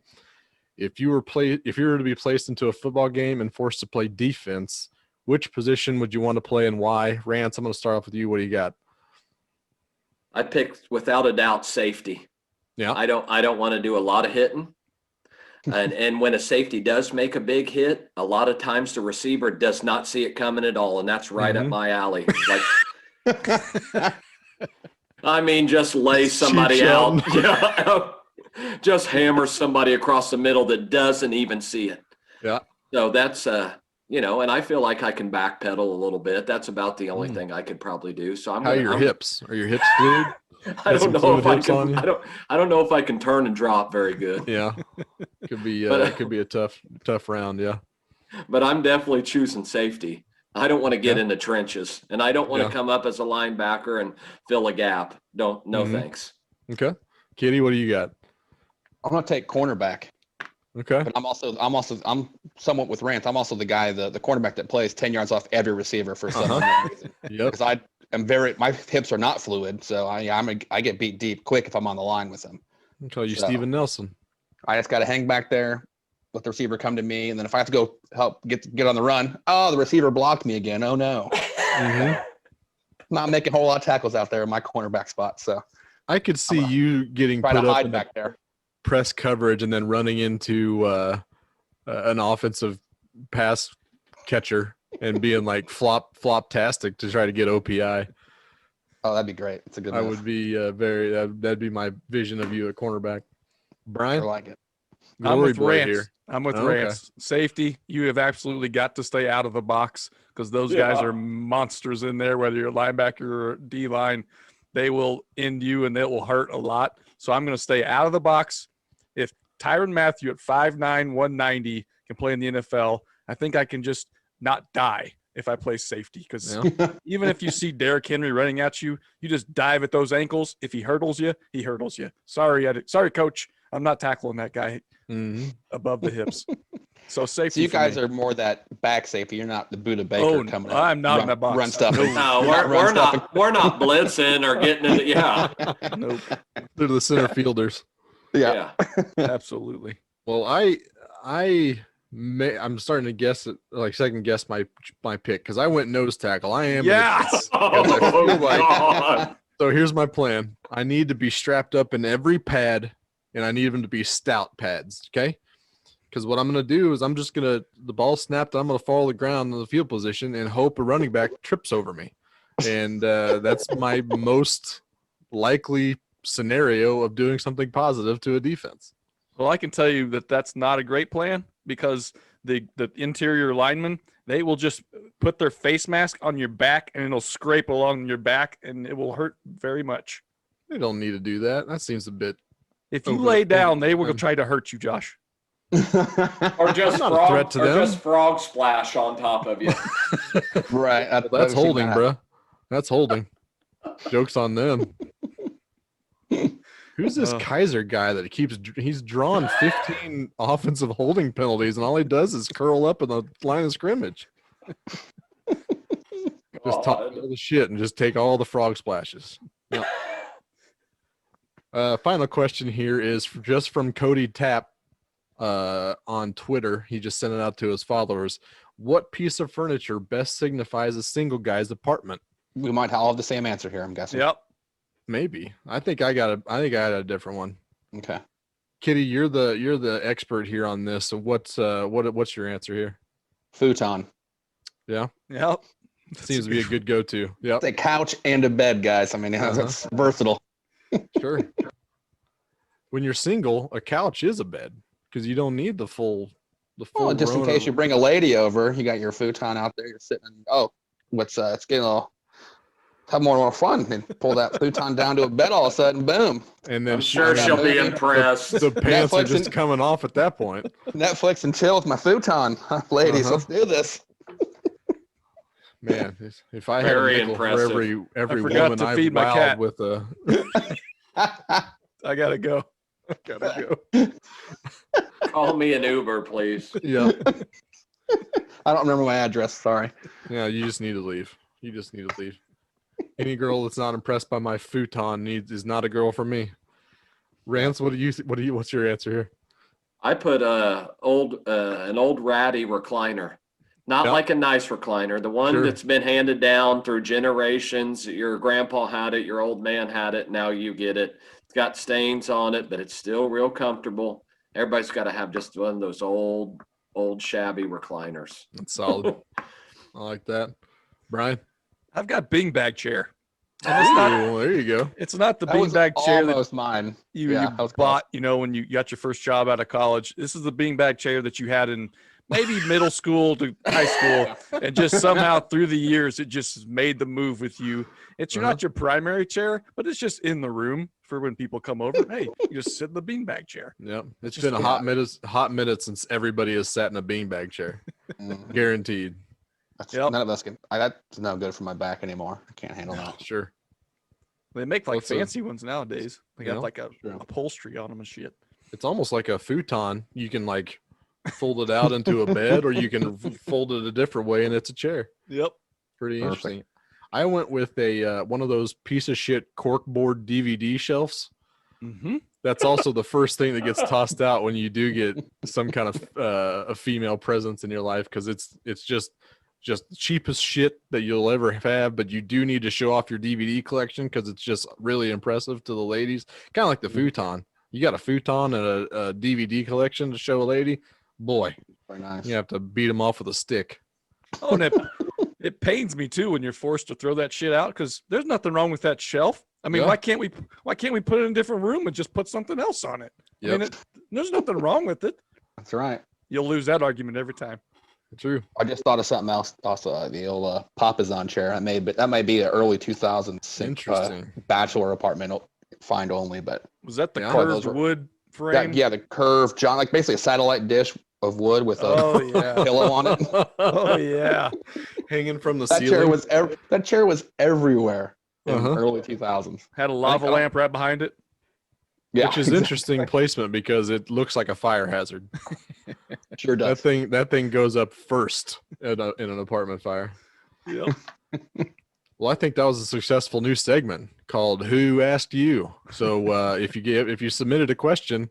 If you were to be placed into a football game and forced to play defense, which position would you want to play and why? Rance, I'm going to start off with you. What do you got? I picked without a doubt safety. Yeah. I don't want to do a lot of hitting. And when a safety does make a big hit, a lot of times the receiver does not see it coming at all, and that's right up my alley. Like, I mean, just lay somebody out. Just hammer somebody across the middle that doesn't even see it. Yeah. So that's and I feel like I can backpedal a little bit. That's about the only thing I could probably do. So How are your hips? Are your hips fluid? I don't know if I can. I don't know if I can turn and drop very good. Yeah, could be. It could be a tough round. Yeah. But I'm definitely choosing safety. I don't want to get in the trenches, and I don't want to come up as a linebacker and fill a gap. No thanks. Okay, Kitty, what do you got? I'm gonna take cornerback. Okay. But I'm somewhat with Rance. I'm also the guy, the cornerback that plays 10 yards off every receiver for some reason. Yep. Because my hips are not fluid, so I get beat deep quick if I'm on the line with them. I'll call you Steven Nelson. I just got to hang back there, let the receiver come to me, and then if I have to go help get on the run, the receiver blocked me again. Oh no. Not making a whole lot of tackles out there in my cornerback spot. So I could see you getting try put to up hide in back there. press coverage and then running into an offensive pass catcher and being like flop-tastic to try to get OPI. Oh, that'd be great. It's a good move. I would be that'd be my vision of you at cornerback. Brian? I like it. I'm with Rance. Rance. Safety, you have absolutely got to stay out of the box because those guys are monsters in there, whether you're a linebacker or D-line. They will end you and they will hurt a lot. So I'm going to stay out of the box. If Tyrann Mathieu at 5'9", 190 can play in the NFL, I think I can just not die if I play safety. Because even if you see Derrick Henry running at you, you just dive at those ankles. If he hurdles you, he hurdles you. Sorry, Coach. I'm not tackling that guy above the hips. So safety. So you guys are more that back safety. You're not the Buda Baker coming up. I'm not in that box. Run stuff. No, we're not blitzing or getting into Nope. They're the center fielders. Yeah. Absolutely. Well, I'm starting to guess it, like second guess my pick because I went nose tackle. I am. Yes. So here's my plan. I need to be strapped up in every pad, and I need them to be stout pads. Okay. Because what I'm going to do is the ball snapped, I'm going to follow the ground in the field position and hope a running back trips over me. And that's my most likely scenario of doing something positive to a defense. Well, I can tell you that that's not a great plan because the interior linemen, they will just put their face mask on your back and it'll scrape along your back and it will hurt very much. They don't need to do that. That seems a bit. If you lay down, they will try to hurt you, Josh. Or just frog splash on top of you. Right. That's holding, bro. That's holding. Joke's on them. Who's this Kaiser guy that he's drawn 15 offensive holding penalties and all he does is curl up in the line of scrimmage. Just talk all the shit and just take all the frog splashes. Yeah. Final question here is just from Cody Tapp on Twitter. He just sent it out to his followers. What piece of furniture best signifies a single guy's apartment? We might all have the same answer here, I'm guessing. Yep. Maybe. I think I had a different one. Okay. Kitty, you're the expert here on this. So what's your answer here? Futon. Yeah. Yep. Seems to be a good go-to. Yep. It's a couch and a bed, guys. I mean, it's versatile. Sure. When you're single, a couch is a bed because you don't need the full. Well, just in grown case you bring a lady over, you got your futon out there. You're sitting. It's getting a little. Have more fun. And pull that futon down to a bed. All of a sudden, boom. And then I'm sure she'll be impressed. The pants are Netflix just and- coming off at that point. Netflix and chill with my futon, ladies. Uh-huh. Let's do this. Man, if I had a Very nickel impressive. for every forgot woman to I've feed my wowed cat. with a. I gotta go. Gotta go. Call me an Uber, please. Yeah, I don't remember my address. Sorry. yeah. You just need to leave. You just need to leave. Any girl that's not impressed by my futon is not a girl for me. Rance, what's your answer here? I put an old ratty recliner, not Yep. like a nice recliner, the one Sure. that's been handed down through generations. Your grandpa had it, your old man had it, now you get it. It's got stains on it, but it's still real comfortable. Everybody's got to have just one of those old shabby recliners. That's solid. I like that. Brian? I've got beanbag chair. Oh, there you go. It's not the That was beanbag chair that almost mine. you that was close. bought, when you got your first job out of college. This is the beanbag chair that you had in maybe middle school to high school, and just somehow through the years it just made the move with you. It's not your primary chair, but it's just in the room for when people come over. Hey, you just sit in the beanbag chair. Yep. It's Just been a hot minute since everybody has sat in a beanbag chair. Mhm. Guaranteed. Yep. None of us can. That's no good for my back anymore. I can't handle that. Sure. They make like What's a- fancy ones nowadays. They got like a True. upholstery on them and shit. It's almost like a futon. You can like fold it out into a bed, or you can fold it a different way, and it's a chair. Yep. Pretty Perfect. interesting. I went with a one of those piece of shit corkboard DVD shelves. Mm-hmm. That's also the first thing that gets tossed out when you do get some kind of a female presence in your life, because it's just cheapest shit that you'll ever have, but you do need to show off your DVD collection because it's just really impressive to the ladies. Kind of like the futon. You got a futon and a DVD collection to show a lady, boy, Very nice. you have to beat them off with a stick. Oh, and it pains me too when you're forced to throw that shit out, because there's nothing wrong with that shelf. I mean, Yeah. why can't we put it in a different room and just put something else on it? I Yep. mean, there's nothing wrong with it. That's right. You'll lose that argument every time. True. I just thought of something else. Also, the old Papazon chair. That may be an early 2000s Interesting. bachelor apartment find only, but Was that the Yeah. curved Those were- wood frame? the curved John, like basically a satellite dish of wood with a Oh yeah. pillow on it. Oh yeah. Hanging from the That ceiling. chair was everywhere in Uh-huh. early 2000s. Had a lava lamp right behind it. Yeah, Which is interesting placement because it looks like a fire hazard. Sure does. That thing goes up first in an apartment fire. Yep. Well, I think that was a successful new segment called "Who Asked You." So if you submitted a question,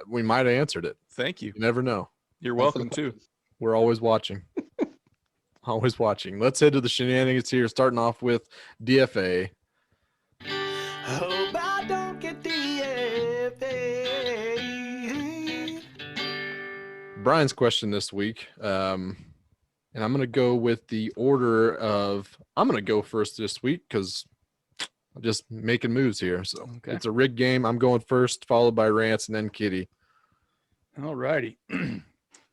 we might have answered it. Thank you. You never know. You're welcome too. We're always watching. Always watching. Let's head to the shenanigans here. Starting off with DFA. Hope I don't get DFA. Brian's question this week. And I'm going to go with the order of, I'm going to go first this week because I'm just making moves here. So Okay. it's a rigged game. I'm going first, followed by Rance and then Kitty. All righty.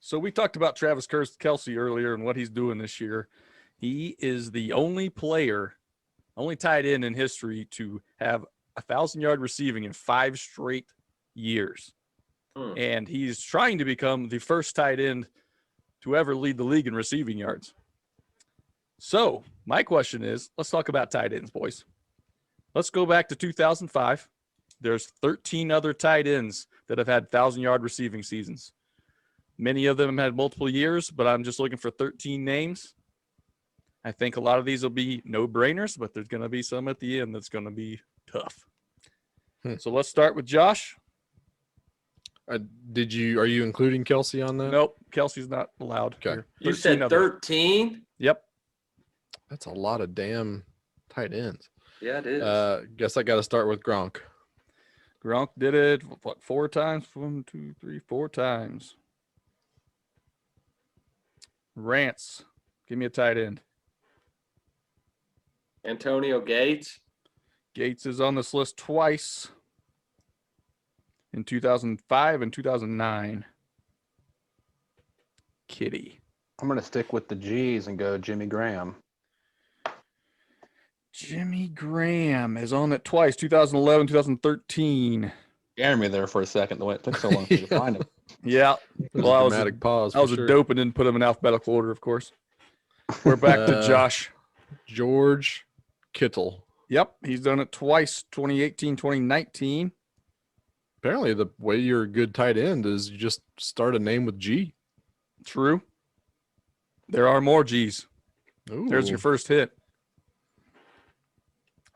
So we talked about Travis Kelce earlier and what he's doing this year. He is the only tight end in history to have 1,000-yard receiving in 5 straight years. And he's trying to become the first tight end to ever lead the league in receiving yards. So my question is, let's talk about tight ends, boys. Let's go back to 2005. There's 13 other tight ends that have had 1,000-yard receiving seasons. Many of them had multiple years, but I'm just looking for 13 names. I think a lot of these will be no-brainers, but there's going to be some at the end that's going to be tough. So let's start with Josh. Are you including Kelsey on that? Nope, Kelsey's not allowed. Okay. Here. You 13 said of them. 13? Yep. That's a lot of damn tight ends. Yeah, it is. Guess I got to start with Gronk. Gronk did it, 4 times? 1, 2, 3, 4 times. Rance, give me a tight end. Antonio Gates. Gates is on this list twice, in 2005 and 2009. Kitty. I'm going to stick with the G's and go Jimmy Graham. Jimmy Graham is on it twice, 2011, 2013. Scared me there for a second, the way it took so long for you to find him. Yeah. There's Well, a I was dramatic pause. I was for a sure. dope and didn't put them in alphabetical order, of course. We're back to Josh. George Kittle. Yep, he's done it twice, 2018, 2019. Apparently, the way you're a good tight end is you just start a name with G. True. There are more G's. There's your Ooh. first hit.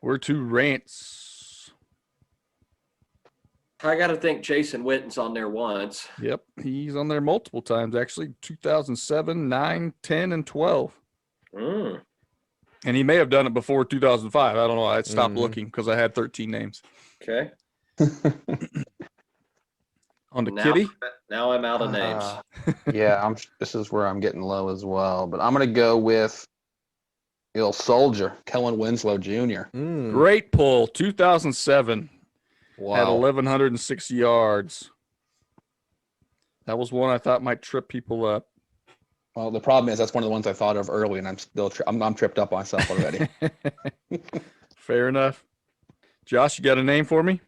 We're to Rants. I got to think Jason Witten's on there once. Yep, he's on there multiple times, actually. 2007, 9, 10, and 12. Mm. And he may have done it before 2005. I don't know. I stopped Mhm. looking because I had 13 names. Okay. On to Now, Kitty. now I'm out of names. Yeah, this is where I'm getting low as well. But I'm going to go with Il Soldier, Kellen Winslow Jr. Mm. Great pull. 2007. Had Wow. 1,106 yards. That was one I thought might trip people up. Well, the problem is that's one of the ones I thought of early, and I'm still I'm tripped up myself already. Fair enough. Josh, you got a name for me?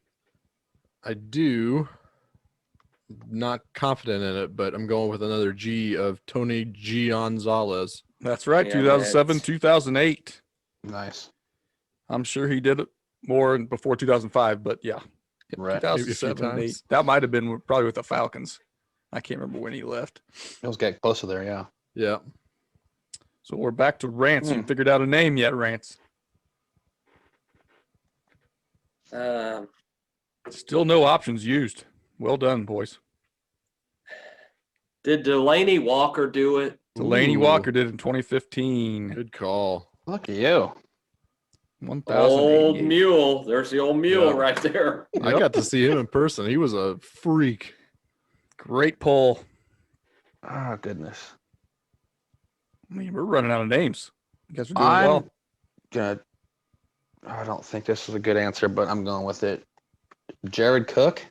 I do. Not confident in it, but I'm going with another G of Tony Gonzalez. That's right. Yeah, 2007, that's- 2008. Nice, I'm sure he did it more before 2005, but yeah. right? 2007, times. 8. That might have been probably with the Falcons. I can't remember when he left. It was getting close to there, yeah. Yeah. So we're back to Rants. You figured out a name yet, Rants? Still no options used. Well done, boys. Did Delaney Walker do it? Delaney Ooh. Walker did in 2015. Good call. Look at you. 1,088. Old mule. There's the old mule Yeah. right there. I got to see him in person. He was a freak. Great pull. Oh, goodness. I mean, we're running out of names. You guys are doing well. I'm gonna. I don't think this is a good answer, but I'm going with it. Jared Cook.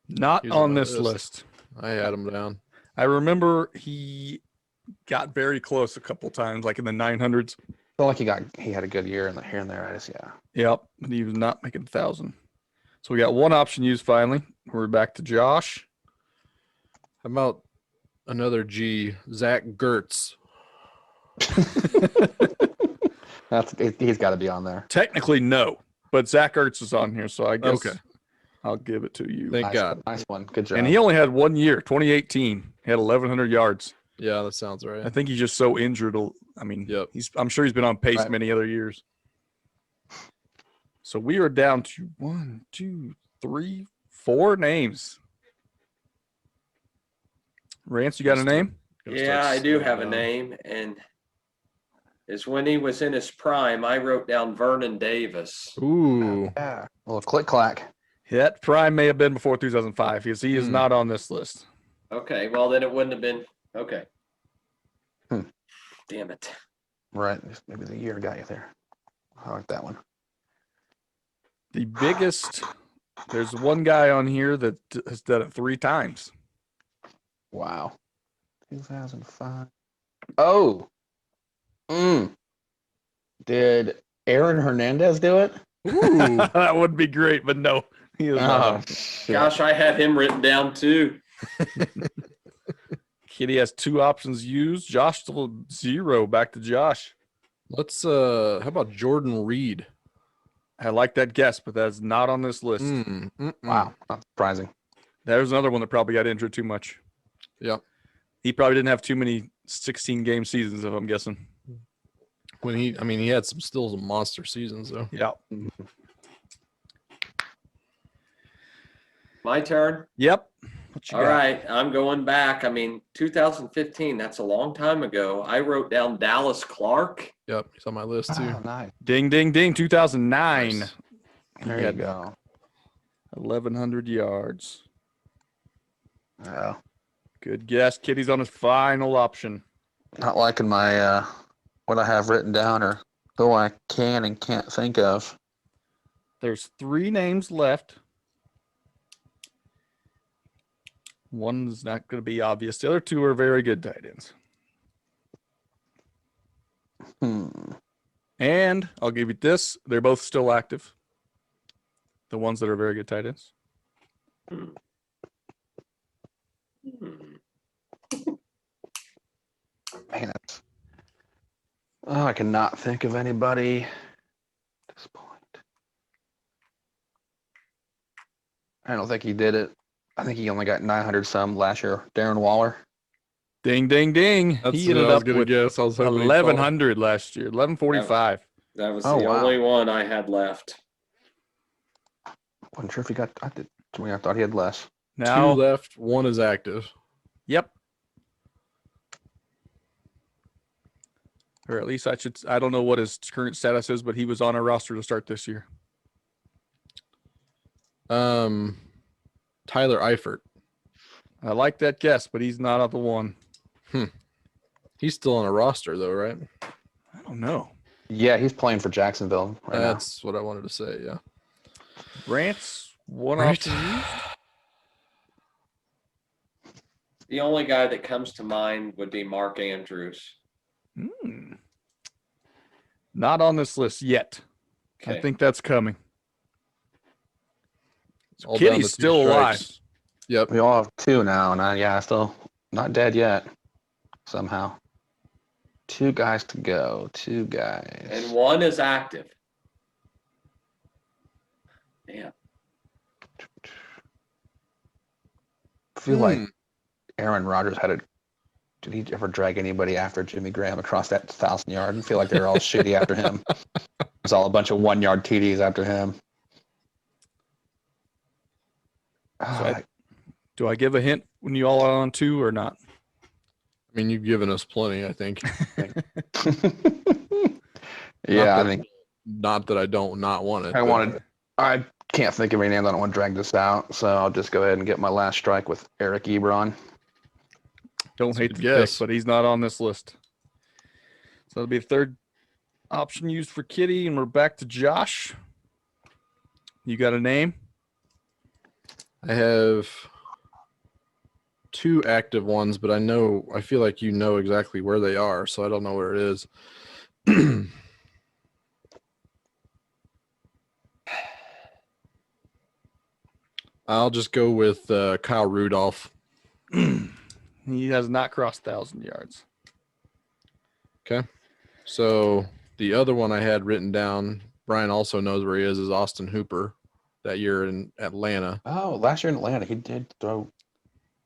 Not He's on my this list. I had him down. I remember he got very close a couple times, like in the 900s. Felt like he had a good year here and there. Yeah. Yep, but he was not making 1,000. So we got one option used finally. We're back to Josh. How about another G, Zach Gertz? He's got to be on there. Technically, no, but Zach Ertz is on here, so I guess Okay. I'll give it to you. Thank Nice, God. nice one. Good job. And he only had 1 year, 2018. He had 1,100 yards. Yeah, that sounds right. I think he's just so injured. I mean, Yep. I'm sure he's been on pace Right. many other years. So we are down to 1, 2, 3, 4 names. Rance, you got a name? Yeah, I do have a name, and it's when he was in his prime. I wrote down Vernon Davis. Ooh. Yeah. A little click clack. That prime may have been before 2005 because he is Hmm. not on this list. Okay, well then it wouldn't have been. Okay. Damn it. Right. Maybe the year got you there. I like that one. The biggest, there's one guy on here that has done it 3 times. Wow. 2005. Oh. Did Aaron Hernandez do it? Ooh. That would be great, but no, he is not. Oh, shit. Gosh, I had him written down too. Kitty has 2 options used. Josh still 0. Back to Josh. Let's how about Jordan Reed? I like that guess, but that's not on this list. Wow. Not surprising. There's another one that probably got injured too much. Yep. He probably didn't have too many 16-game seasons, if I'm guessing. When he had some monster seasons though. Yeah. My turn. Yep. What you All got? right, I'm going back. 2015, that's a long time ago. I wrote down Dallas Clark. Yep, he's on my list too. Oh, nice. Ding, ding, ding. 2009. Nice. There He you had go. 1,100 yards. Yeah. Good guess. Kitty's on his final option. Not liking my what I have written down or who I can and can't think of. There's 3 names left. One's not going to be obvious. The other 2 are very good tight ends. And I'll give you this. They're both still active. The ones that are very good tight ends. Man, I cannot think of anybody at this point. I don't think he did it. I think he only got 900 some last year. Darren Waller. Ding, ding, ding. That's He what ended I was up gonna with guess. I was hoping he'd fall. 1,100 last year. 1,145. That was Oh, the wow. only one I had left. Wasn't sure if he got. I thought he had less. Now, 2 left. 1 is active. yep. Or at least I don't know what his current status is, but he was on our roster to start this year. Tyler Eifert. I like that guess, but he's not on the one. He's still on a roster though, right? I don't know. Yeah, he's playing for Jacksonville right now. That's what I wanted to say. Yeah. Brant's one Right. option used. The only guy that comes to mind would be Mark Andrews. Not on this list yet. Okay. I think that's coming. So All down to Kitty's 2 still alive. strikes. Yep. We all have 2 now, and still not dead yet. Somehow, 2 guys to go. 2 guys. And 1 is active. Yeah. I feel like Aaron Rodgers did he ever drag anybody after Jimmy Graham across that 1,000-yard? I feel like they were all shitty after him. It was all a bunch of 1-yard TDs after him. Do I give a hint when you all are on 2 or not? I mean, you've given us plenty, I think. Yeah, I think Not that I don't not want it. I can't think of any names. I don't want to drag this out, so I'll just go ahead and get my last strike with Eric Ebron. Don't That's a hate the good guess, pick. but he's not on this list. So that'll be the 3rd option used for Kitty, and we're back to Josh. You got a name? I have 2 active ones, but I feel like you know exactly where they are, so I don't know where it is. I'll just go with Kyle Rudolph. He has not crossed 1,000 yards. Okay. So the other one I had written down, Brian also knows where he is Austin Hooper that year in Atlanta. Oh, last year in Atlanta, he did throw.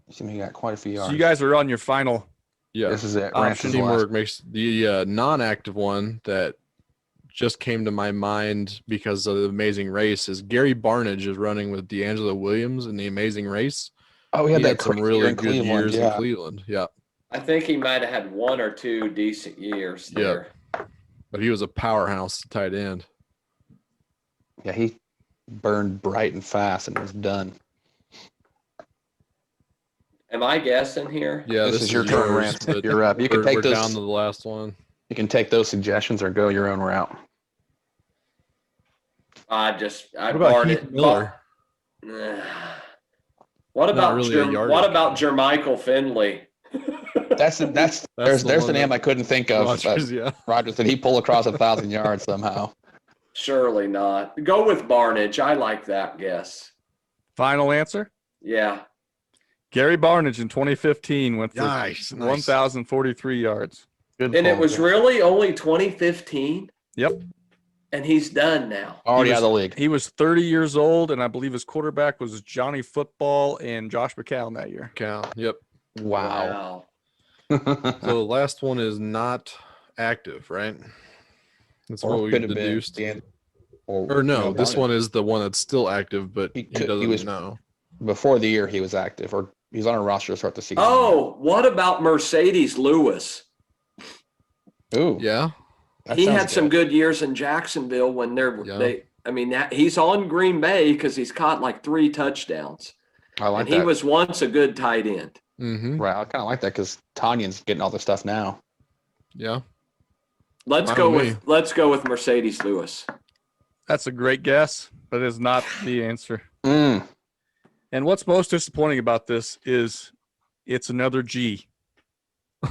He got quite a few yards. So you guys are on your final. Yeah. This is it. Option Ranch's last. Teamwork makes the non-active one that just came to my mind because of the Amazing Race is Gary Barnage is running with D'Angelo Williams in the Amazing Race. Oh, he had that some crazy year really in good Cleveland, years yeah. in Cleveland. Yeah. I think he might have had 1 or 2 decent years there. But he was a powerhouse tight end. Yeah, he burned bright and fast and was done. Am I guessing here? Yeah, This is your turn, yours, Rance. but You're up. You can take we're those. down to the last one. You can take those suggestions or go your own route. I What about barred Heath it. Miller? What about really a yardage what about guy. Jermichael Finley? There's the the one name that I couldn't think of. Rodgers, yeah. Rodgers, did he pull across 1,000 yards somehow? Surely not. Go with Barnage. I like that guess. Final answer? Yeah. Gary Barnage in 2015 went for Nice. 1,043 yards. Good And it pull. was really only 2015, Yep. and he's done now. already he out of the league. He was 30 years old, and I believe his quarterback was Johnny Football and Josh McCown that year. Count. Yep. Wow. So the last one is not active, right? That's what we could have been deduced. or no, this one is the one that's still active, but he doesn't was know. before the year he was active, or he was on a roster to start the season. Oh, what about Mercedes Lewis? Ooh, Yeah. that He sounds had some good years in Jacksonville when Yeah. he's on Green Bay because he's caught like 3 touchdowns. I like And that. he was once a good tight end. Mm-hmm. right. I kind of like that because Tanyan's getting all the stuff now. Yeah. Let's Fine go with with Mercedes Lewis. That's a great guess, but it's not the answer. Mm. And what's most disappointing about this is it's another G.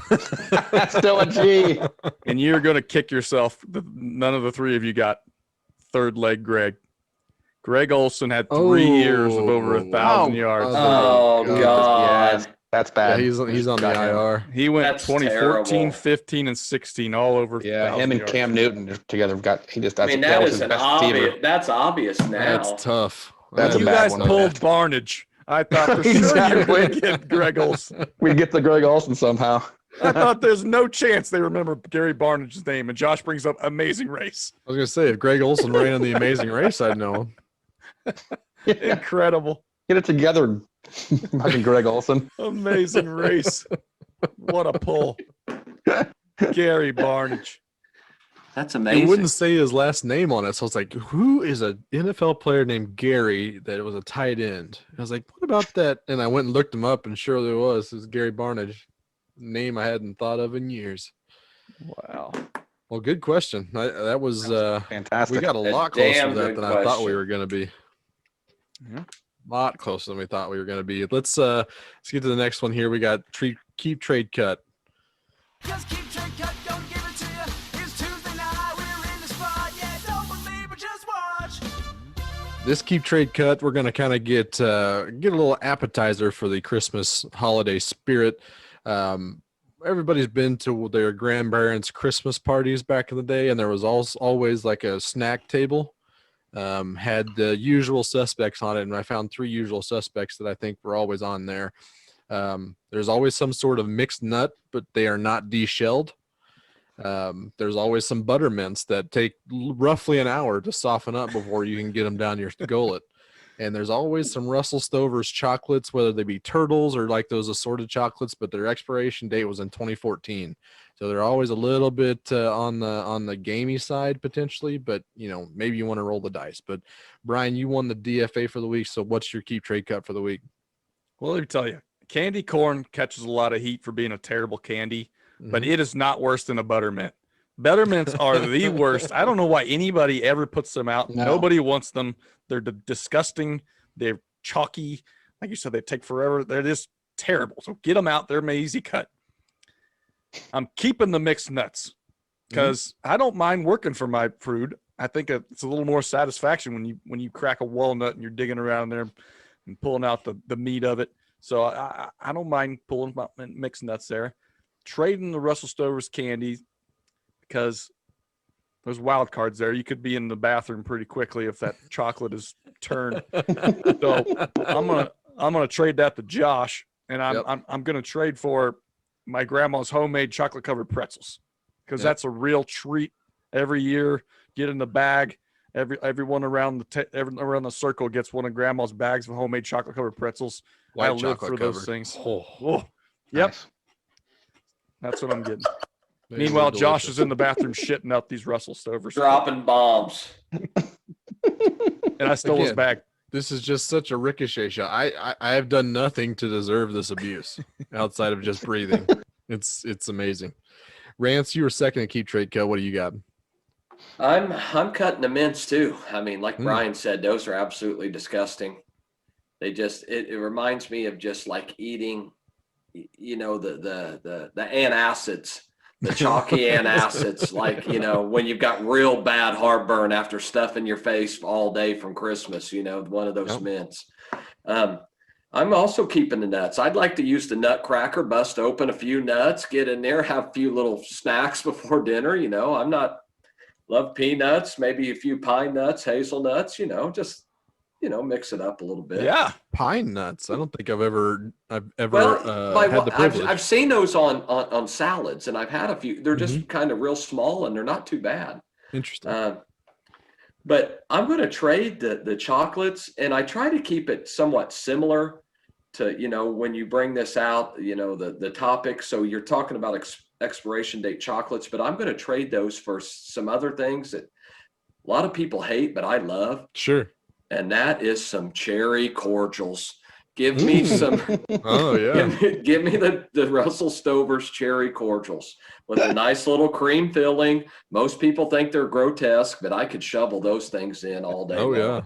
That's still a G. And you're going to kick yourself. None of the three of you got third leg Greg. Greg Olson had 3 years of over 1,000 yards. Oh, God. Yes, that's bad. Yeah, he's on the Got him. IR. He went That's 2014, terrible. 15, and 16 all over. Yeah, him and 1,000 Cam yards. Newton together that's I mean, that that was is his an best obvious. receiver. That's obvious now. That's tough. That's a You bad guys one. pulled Barnage. I thought for sure you were Exactly. going to get Greg Olson. We get the Greg Olson somehow. I thought there's no chance they remember Gary Barnage's name, and Josh brings up Amazing Race. I was gonna say if Greg Olson ran in the Amazing Race, I'd know him. Incredible. Get it together, fucking Greg Olson. Amazing Race. What a pull. Gary Barnage. That's He amazing. wouldn't say his last name on it, so I was like, "Who is an NFL player named Gary that was a tight end?" I was like, "What about that?" And I went and looked him up, and sure there was. It was Gary Barnage, name I hadn't thought of in years. Wow. Well, good question. That was Fantastic. we got a A lot closer damn to that good than I thought we question. were going to be. Yeah. A lot closer than we thought we were going to be. Let's get to the next one here. We got keep trade cut. Just keep trade cut, don't give it to you. It's Tuesday night, we're in the spot. Yeah, don't believe, but just watch. This keep trade cut, we're going to kind of get a little appetizer for the Christmas holiday spirit. Everybody's been to their grandparents' Christmas parties back in the day, and there was always like a snack table. Had the usual suspects on it, and I found 3 usual suspects that I think were always on there. There's always some sort of mixed nut, but they are not deshelled. There's always some buttermints that take roughly an hour to soften up before you can get them down your gullet. And there's always some Russell Stover's chocolates, whether they be turtles or like those assorted chocolates, but their expiration date was in 2014. So they're always a little bit on the gamey side potentially, but maybe you want to roll the dice. But Brian, you won the DFA for the week. So what's your keep trade cut for the week? Well, let me tell you, candy corn catches a lot of heat for being a terrible candy, but it is not worse than a buttermint. Buttermints are the worst. I don't know why anybody ever puts them out. No. Nobody wants them. They're disgusting. They're chalky. Like you said, they take forever. They're just terrible. So get them out. They're my easy cut. I'm keeping the mixed nuts because I don't mind working for my food. I think it's a little more satisfaction when you crack a walnut and you're digging around there and pulling out the meat of it. So I don't mind pulling my mixed nuts there. Trading the Russell Stover's candy because there's wild cards there. You could be in the bathroom pretty quickly if that chocolate is turned. So I'm gonna trade that to Josh, and I'm gonna trade for my grandma's homemade chocolate covered pretzels because that's a real treat every year. Get in the bag. Everyone around around the circle gets one of grandma's bags of homemade chocolate covered pretzels. I live for those things. Oh. Yep. Nice. That's what I'm getting. They Meanwhile, were Josh delicious. is in the bathroom shitting out these Russell Stovers. Dropping bombs. And I stole his Again. bag. This is just such a ricochet shot. I have done nothing to deserve this abuse outside of just breathing. It's amazing. Rance, you were second to keep trade cut. What do you got? I'm cutting the mints too. I mean, like Brian said, those are absolutely disgusting. They just it reminds me of just like eating, the antacids, the chalky antacids, like when you've got real bad heartburn after stuffing your face all day from Christmas. One of those mints. I'm also keeping the nuts. I'd like to use the nutcracker, bust open a few nuts, get in there, have a few little snacks before dinner. Love peanuts, maybe a few pine nuts, hazelnuts, just, mix it up a little bit. Yeah. Pine nuts. I don't think I've ever had the privilege. I've seen those on salads, and I've had a few. They're just kind of real small, and they're not too bad. Interesting. But I'm going to trade the chocolates, and I try to keep it somewhat similar to, when you bring this out, the topic. So you're talking about expiration date chocolates, but I'm going to trade those for some other things that a lot of people hate, but I love. Sure. And that is some cherry cordials. Give me some. Oh yeah. Give me the Russell Stover's cherry cordials with a nice little cream filling. Most people think they're grotesque, but I could shovel those things in all day. Oh long. yeah.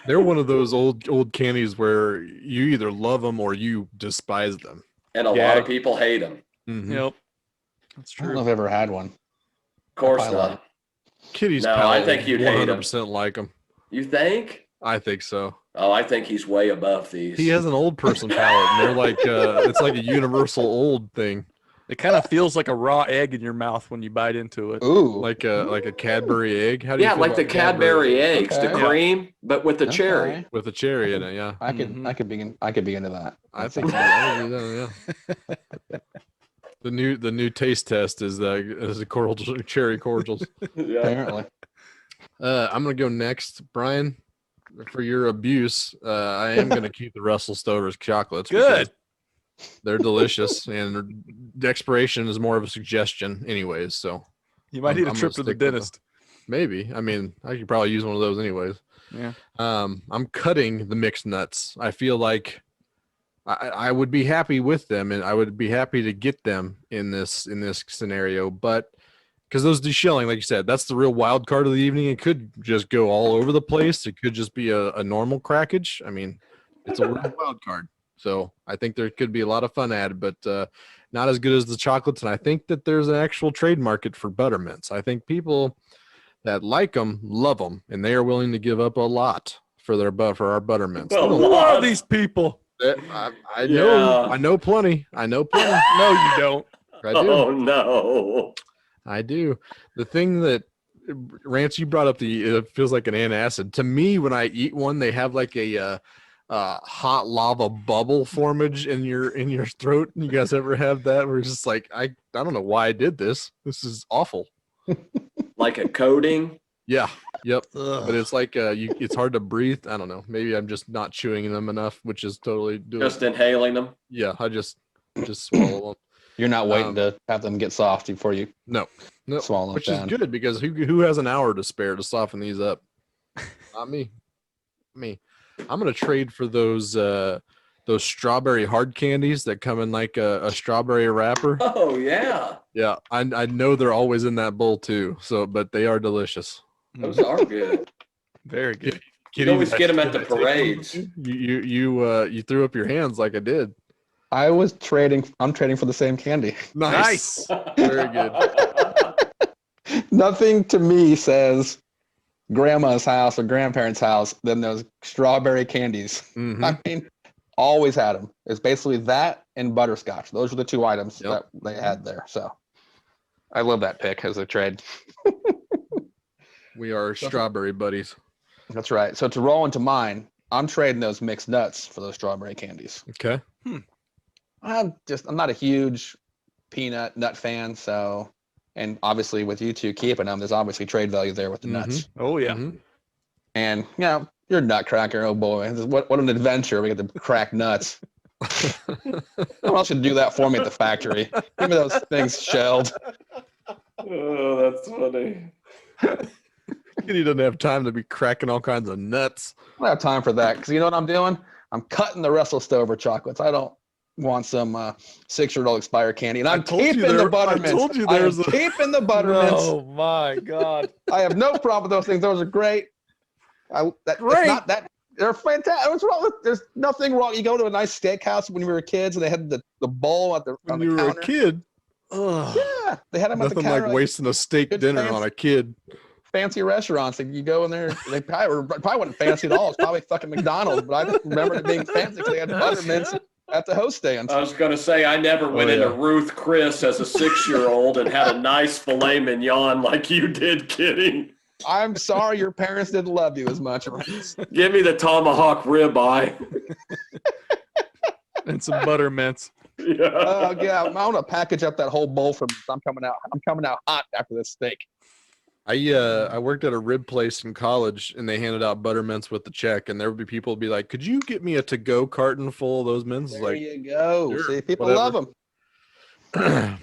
They're one of those old candies where you either love them or you despise them. And a lot of people hate them. Mhm. Yep. That's I don't know true. if I've ever had one. Of course I love not. Kitty's No, palate I think you'd hate 100% like them. You think? I think so. Oh, I think he's way above these. He has an old person palate, and they're like it's like a universal old thing, It kind of feels like a raw egg in your mouth when you bite into it. Ooh. like a Cadbury egg. How do you Yeah, feel like about the Cadbury eggs, the Okay. cream, but with the cherry. Okay. with a cherry in it? Yeah, I could be into that. I think I would do that, yeah. The new taste test is the cherry cordials. Yeah. Apparently. I'm gonna go next, Brian. For your abuse, I am gonna keep the Russell Stover's chocolates. Good. because They're delicious, and the expiration is more of a suggestion, anyways. So You might I'm need a gonna trip to the stick with the- dentist. maybe. I mean, I could probably use one of those anyways. Yeah. I'm cutting the mixed nuts. I feel like I would be happy with them, and I would be happy to get them in this scenario, but because those deshelling, like you said, that's the real wild card of the evening. It could just go all over the place. It could just be a normal crackage. I mean, it's a real wild card. So I think there could be a lot of fun added, but not as good as the chocolates. And I think that there's an actual trade market for buttermints. I think people that like them love them, and they are willing to give up a lot for our buttermints. Well, Who are these people? I know, Yeah. I know plenty. I know plenty. No, you don't. I do. Oh no. I do. The thing that Rance, you brought up it feels like an antacid. To me, when I eat one, they have like a hot lava bubble formage in your throat. You guys ever have that? Where it's just like I don't know why I did this. This is awful. Like a coating. Yeah. Yep. But it's like it's hard to breathe. I don't know. Maybe I'm just not chewing them enough, which is totally doing. Just inhaling them. Yeah. I just swallow them. You're not waiting to have them get soft before you No. swallow them Which down. is good because who has an hour to spare to soften these up? Not me. I'm gonna trade for those strawberry hard candies that come in like a strawberry wrapper. Oh yeah. Yeah, I know they're always in that bowl too. So, but they are delicious. Those are good. Very good. You always get them at the parades. You threw up your hands like I did. I'm trading for the same candy. Nice. Very good. Nothing to me says grandma's house or grandparents' house than those strawberry candies. Mhm. I mean, always had them. It's basically that and butterscotch. Those were the two items Yep. that they had there. So I love that pick as a trade. We are strawberry buddies. That's right. So to roll into mine, I'm trading those mixed nuts for those strawberry candies. Okay. I'm not a huge peanut nut fan. So, and obviously with you two keeping them, there's obviously trade value there with the nuts. Oh yeah. Mhm. And you're a nutcracker. Oh boy, what an adventure! We get to crack nuts. Someone else should do that for me at the factory. Give me those things shelled. Oh, that's funny. He doesn't have time to be cracking all kinds of nuts. I don't have time for that because you know what I'm doing? I'm cutting the Russell Stover chocolates. I don't want some 6-year-old expired candy, and I'm told you keeping the there- I buttermints. told you I am there's a- keeping the buttermints. Oh my God. I have no problem with those things. Those are great. It's not that they're fantastic. What's wrong with? There's nothing wrong. You go to a nice steakhouse when we were kids, and they had the bowl on When the you were counter. a kid, ugh, Yeah, they had them at the nothing counter. like wasting a steak good dinner fancy- on a kid. Fancy restaurants. And you go in there. They probably wasn't fancy at all. It's probably fucking McDonald's. But I just remember it being fancy because they had buttermints at the host stand. I was going to say, I never went into yeah. Ruth Chris as a 6-year-old and had a nice filet mignon like you did, kidding. I'm sorry your parents didn't love you as much. Give me the tomahawk ribeye. And some buttermints. Yeah. Oh yeah, I want to package up that whole bowl for me. I'm coming out hot after this steak. I worked at a rib place in college, and they handed out buttermints with the check, and there would be people who'd be like, "Could you get me a to-go carton full of those mints?" There Like, you go. sure, See, people whatever. love them.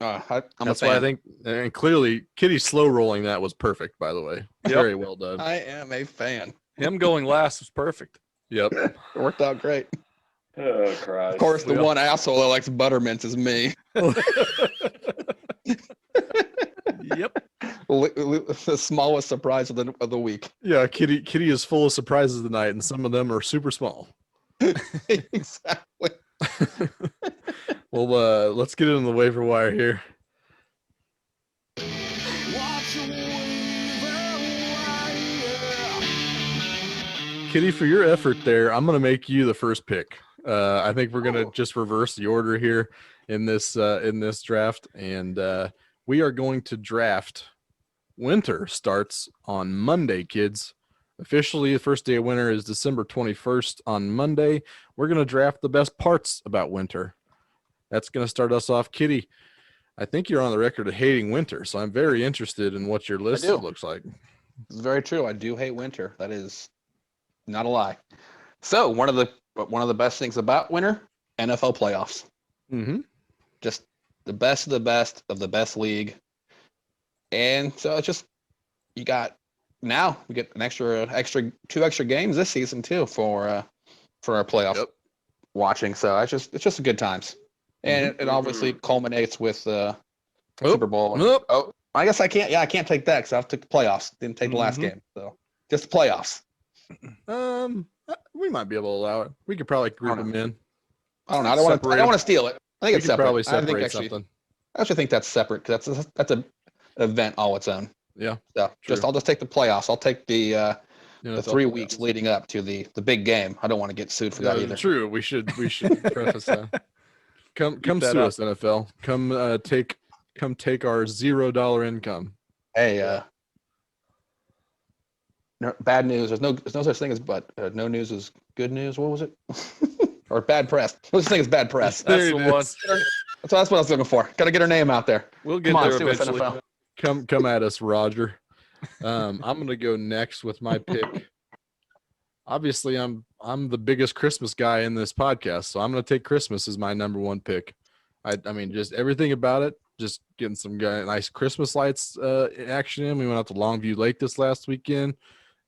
I'm that's a why I fan. think, and clearly, Kitty slow rolling that was perfect. By the way, very well done. I am a fan. Him going last was perfect. Yep. It worked out great. Oh, Christ. Of course, the Yeah. one asshole that likes buttermints is me. Yep. the smallest surprise of the week. Yeah, Kitty is full of surprises tonight, and some of them are super small. Exactly. Well, let's get into the waiver wire here. Kitty, for your effort there, I'm going to make you the first pick. I think we're going to just reverse the order here in this draft, and we are going to draft. Winter starts on Monday, kids. Officially, the first day of winter is December 21st on Monday. We're going to draft the best parts about winter. That's going to start us off. Kitty, I think you're on the record of hating winter, so I'm very interested in what your list looks like. It's very true. I do hate winter. That is not a lie. So one of the best things about winter, NFL playoffs. Mm-hmm. Just the best of the best league. And so it's just we get an extra 2 extra games this season too for our playoff watching. So it's just a good times. And it obviously culminates with Super Bowl. Oh, I guess I can't. Yeah, I can't take that because I took the playoffs. Didn't take the last game. So just the playoffs. We might be able to allow it. We could probably group them in. I don't know. I don't want to steal it. I think it's separate. Probably separate something. I actually think that's separate because that's an event all its own. Yeah. So I'll just take the playoffs. I'll take the 3 weeks leading up to the big game. I don't want to get sued for that either. True. We should preface that. Come sue us, NFL. Come take our $0 income. Hey, no, bad news. There's no such thing as no news is good news. What was it? Or bad press. No such thing as bad press. That's the one. That's what I was looking for. Got to get her name out there. We'll get Come on, there sue us, eventually. NFL. Come at us, Roger. I'm gonna go next with my pick. Obviously, I'm the biggest Christmas guy in this podcast, so I'm gonna take Christmas as my number 1 pick. I mean, just everything about it. Just getting some nice Christmas lights action in. We went out to Longview Lake this last weekend.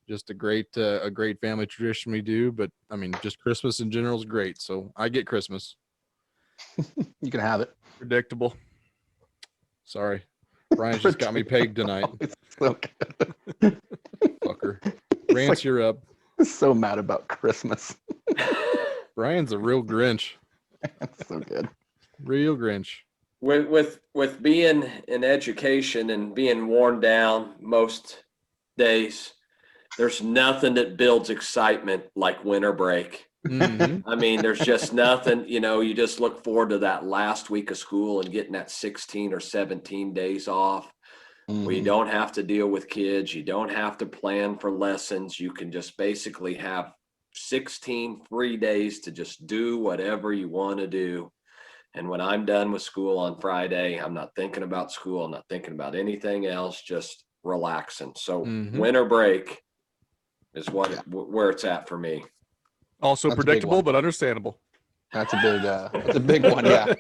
Just a great family tradition we do. But I mean, just Christmas in general is great. So I get Christmas. You can have it. Predictable. Sorry. Brian's just got me pegged tonight. So good. Fucker. Rance, you're up. So mad about Christmas. Brian's a real Grinch. That's so good. Real Grinch. With being in education and being worn down most days, there's nothing that builds excitement like winter break. Mm-hmm. I mean, there's just nothing, you just look forward to that last week of school and getting that 16 or 17 days off. where you don't have to deal with kids. You don't have to plan for lessons. You can just basically have 16 free days to just do whatever you want to do. And when I'm done with school on Friday, I'm not thinking about school. I'm not thinking about anything else, just relaxing. So winter break is where it's at for me. Also That's predictable, but understandable. That's a big one. Yeah.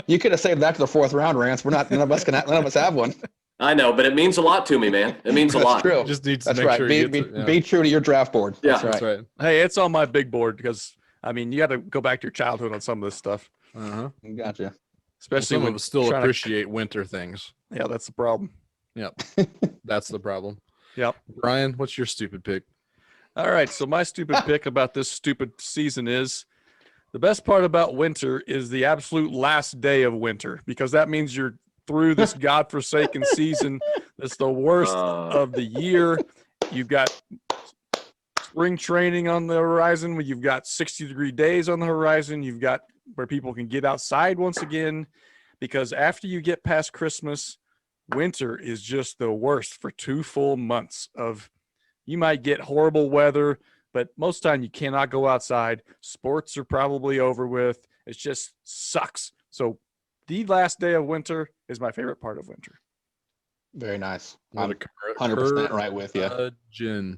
You could have saved that to the fourth round, Rance. None of us have one. I know, but it means a lot to me, man. It means a lot. True. Just needs to That's make right. sure Be true to your draft board. Yeah. That's right. Hey, it's on my big board because, I mean, you got to go back to your childhood on some of this stuff. Gotcha. Especially some when of us still trying appreciate winter things. Yeah, that's the problem. Yep. That's the problem. Yep. Brian, what's your stupid pick? All right. So my stupid pick about this stupid season is the best part about winter is the absolute last day of winter, because that means you're through this godforsaken season. That's the worst of the year. You've got spring training on the horizon, where you've got 60-degree days on the horizon. You've got where people can get outside once again, because after you get past Christmas, winter is just the worst for 2 full months of, you might get horrible weather, but most of the time you cannot go outside. Sports are probably over with. It just sucks. So the last day of winter is my favorite part of winter. Very nice. What I'm 100% right with you. Gin.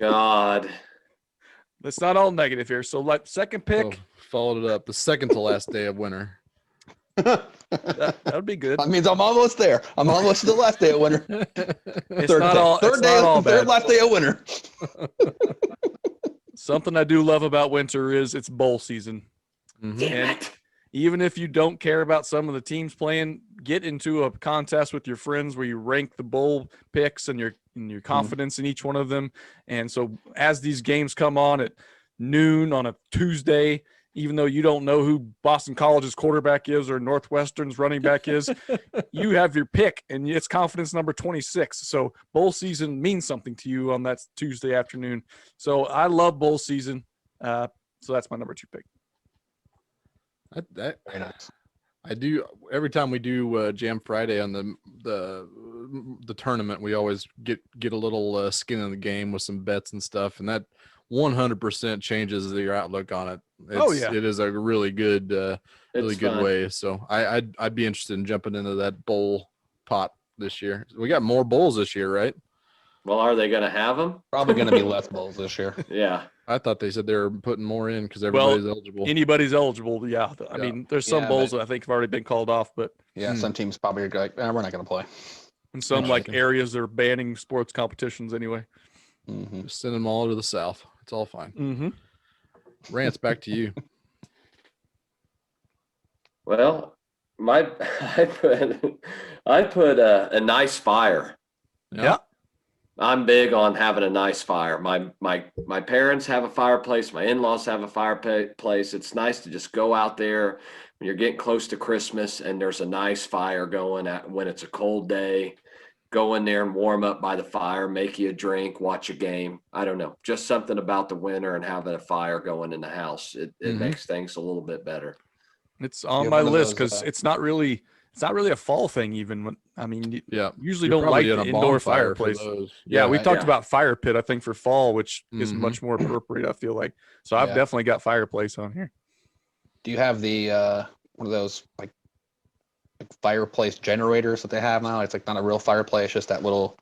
God. It's not all negative here. So second pick. Followed it up. The second to last day of winter. That would be good. That means I'm almost there. I'm almost to the last day of winter. It's not all bad. Third last day of winter. Something I do love about winter is it's bowl season. Damn And it. even if you don't care about some of the teams playing, get into a contest with your friends where you rank the bowl picks and your confidence in each one of them. And so as these games come on at noon on a Tuesday, even though you don't know who Boston College's quarterback is or Northwestern's running back is, you have your pick, and it's confidence number 26. So bowl season means something to you on that Tuesday afternoon. So I love bowl season. So that's my number 2 pick. Very nice. I do every time we do Jam Friday on the tournament. We always get a little skin in the game with some bets and stuff, and that 100% changes your outlook on it. It is a really good, really good way. So I'd be interested in jumping into that bowl pot this year. We got more bowls this year, right? Well, are they going to have them? Probably going to be less bowls this year. Yeah. I thought they said they were putting more in because everybody's eligible. Anybody's eligible. Yeah. I mean, there's some bowls that I think have already been called off, but some teams probably are like, we're not going to play. And some like areas are banning sports competitions anyway. Just send them all to the South. It's all fine. Rance, back to you. Well, I put a nice fire. Yeah. I'm big on having a nice fire. My parents have a fireplace. My in-laws have a fireplace. It's nice to just go out there when you're getting close to Christmas and there's a nice fire going when it's a cold day. Go in there and warm up by the fire, make you a drink, watch a game. I don't know, just something about the winter and having a fire going in the house. It makes things a little bit better. It's on my list because it's not really a fall thing. Even when usually don't like the indoor fireplace. Yeah, we talked about fire pit, I think, for fall, which is much more appropriate, I feel like. So I've definitely got fireplace on here. Do you have the one of those like fireplace generators that they have now? It's like not a real fireplace, just that little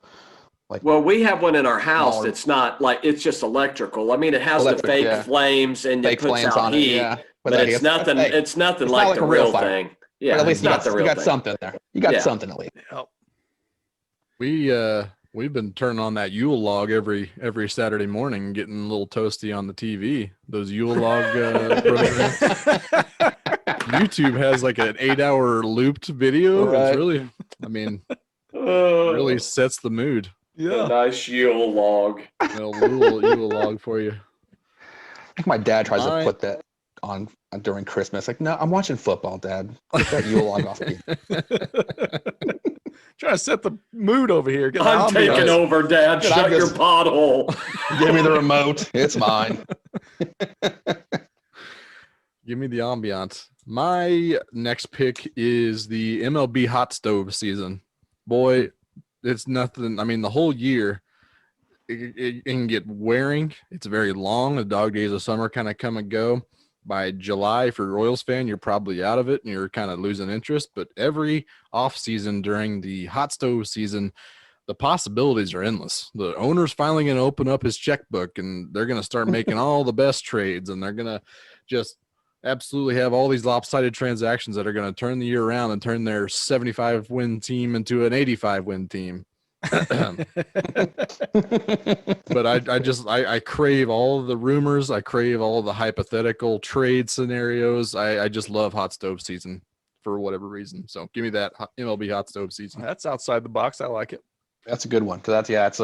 well, we have one in our house that's not like, it's just electrical. I mean, it has the fake flames and it puts out heat, but it's nothing. It's nothing like the real thing. Yeah, but at least it's not the real you got thing. something there. You got something at least. We've been turning on that Yule log every Saturday morning, getting a little toasty on the TV. Those Yule log programs. YouTube has like an 8-hour looped video. Right. It's really, I mean, really sets the mood. Yeah, a nice Yule log. Yule log for you. I think my dad tries to put that on during Christmas. Like, no, I'm watching football, Dad. Get that Yule log off me. Trying to set the mood over here. I'm taking over, Dad. Shut your pothole. Give me the remote. It's mine. Give me the ambiance. My next pick is the MLB hot stove season. Boy, it's nothing. I mean, the whole year, it can get wearing. It's very long. The dog days of summer kind of come and go. By July, if you're a Royals fan, you're probably out of it and you're kind of losing interest. But every off season during the hot stove season, the possibilities are endless. The owner's finally going to open up his checkbook and they're going to start making all the best trades, and they're going to just absolutely have all these lopsided transactions that are going to turn the year around and turn their 75 win team into an 85 win team. But I crave all of the rumors. I crave all of the hypothetical trade scenarios. I just love hot stove season for whatever reason. So give me that MLB hot stove season. That's outside the box. I like it. That's a good one. Cause it's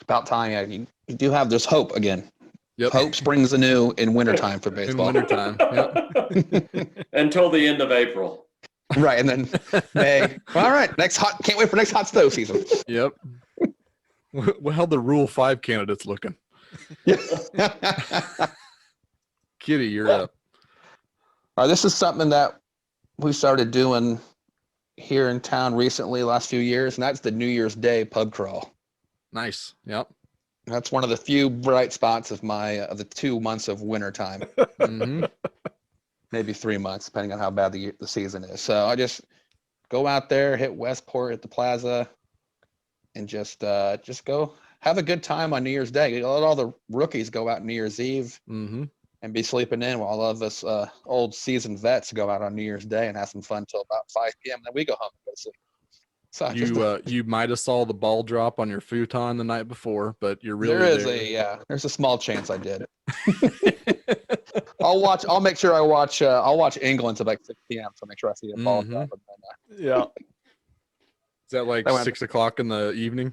about time. Yeah, you do have this hope again. Yep. Hope springs anew in wintertime for baseball. In wintertime. Yep. Until the end of April. Right, and then May. All right, can't wait for next hot stove season. Yep. How the Rule 5 candidates looking? Kitty, you're up. All right, this is something that we started doing here in town recently, last few years, and that's the New Year's Day pub crawl. Nice. Yep. That's one of the few bright spots of the 2 months of winter time. Mm-hmm. Maybe 3 months, depending on how bad the season is. So I just go out there, hit Westport at the plaza, and just go have a good time on New Year's Day. Let all the rookies go out New Year's Eve and be sleeping in, while all of us old seasoned vets go out on New Year's Day and have some fun till about 5 p.m. Then we go home and go to sleep. So You might have saw the ball drop on your futon the night before, but you're really there's a small chance I did. I'll make sure I watch I'll watch England till like 6 p.m. so make sure I see a ball drop. And then, Yeah. Is that like That went- 6 o'clock in the evening?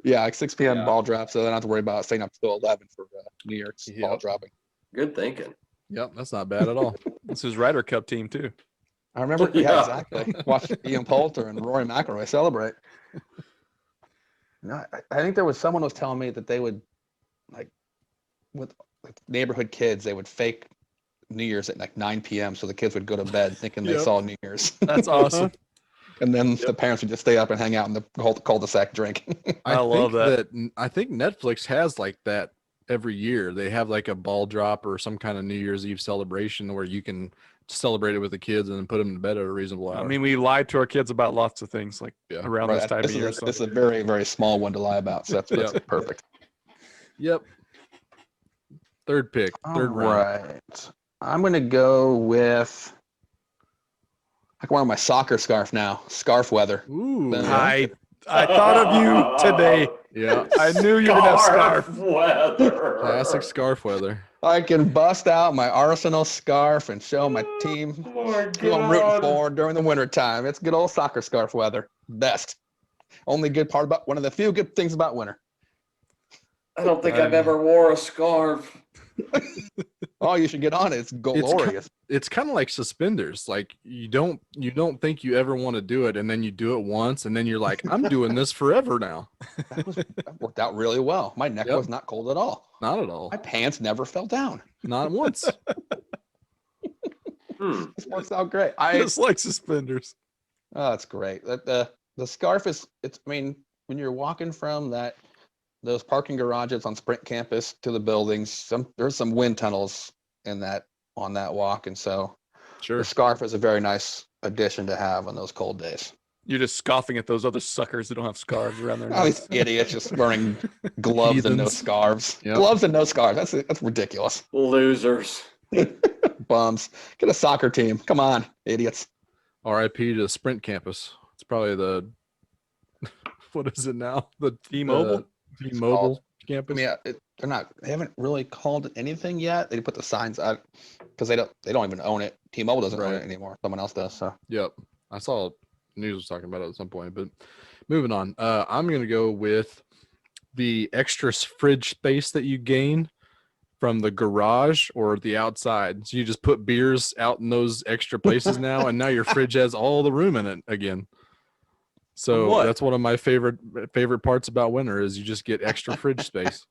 yeah, like 6 p.m. Yeah. ball drop, so then I don't have to worry about staying up till 11 for New Year's ball Yep. dropping. Good thinking. Yep, that's not bad at all. This is Ryder Cup team too. I remember, yeah, Yeah. exactly. Watch Ian Poulter and Rory McIlroy celebrate. No, I think there was someone was telling me that they would, like, with neighborhood kids, they would fake New Year's at like 9 p.m. so the kids would go to bed thinking they Yep. saw New Year's, That's awesome. and then the parents would just stay up and hang out in the cul-de-sac drinking. I love that. I think Netflix has like that every year. They have like a ball drop or some kind of New Year's Eve celebration where you can celebrate it with the kids and then put them to bed at a reasonable hour. I mean, we lied to our kids about lots of things like Yeah. around Right, this time of year. this is a very, very small one to lie about, so that's Yep. perfect. Yep. Third pick, third All round. right. I'm going to go with, I can wear my soccer scarf now, scarf weather. Ooh. Yeah. I thought of you today. Yeah. I knew you were gonna have scarf. weather. Classic scarf weather. I can bust out my Arsenal scarf and show my team who I'm rooting for during the winter time. It's good old soccer scarf weather. Best. Only good part about, one of the few good things about winter. I don't think I've ever wore a scarf. Oh, you should get on it. It's glorious. It's kind of like suspenders. Like you don't think you ever want to do it, and then you do it once, and then you're like, I'm doing this forever now. That worked out really well. My neck Yep. was not cold at all. Not at all. My pants never fell down. Not once. This works out great. Just like suspenders. Oh, it's great. The scarf is, it's, I mean, when you're walking from those parking garages on Sprint campus to the buildings, there's some wind tunnels on that walk. And so Sure. the scarf is a very nice addition to have on those cold days. You're just scoffing at those other suckers that don't have scarves around their All necks. these idiots just wearing gloves and no Heathens. scarves. Yep. Gloves and no scarves. That's ridiculous. Losers. Bums. Get a soccer team. Come on, idiots. R.I.P. to the Sprint campus. It's probably the what is it now? The T-Mobile? T-Mobile I campus. mean, they haven't really called it anything yet. They put the signs out because they don't even own it. T-Mobile doesn't own Right. it anymore. Someone else does. So Yep. I saw news was talking about it at some point, but moving on. I'm going to go with the extra fridge space that you gain from the garage or the outside. So you just put beers out in those extra places now, and now your fridge has all the room in it again. So What? that's one of my favorite parts about winter is you just get extra fridge space.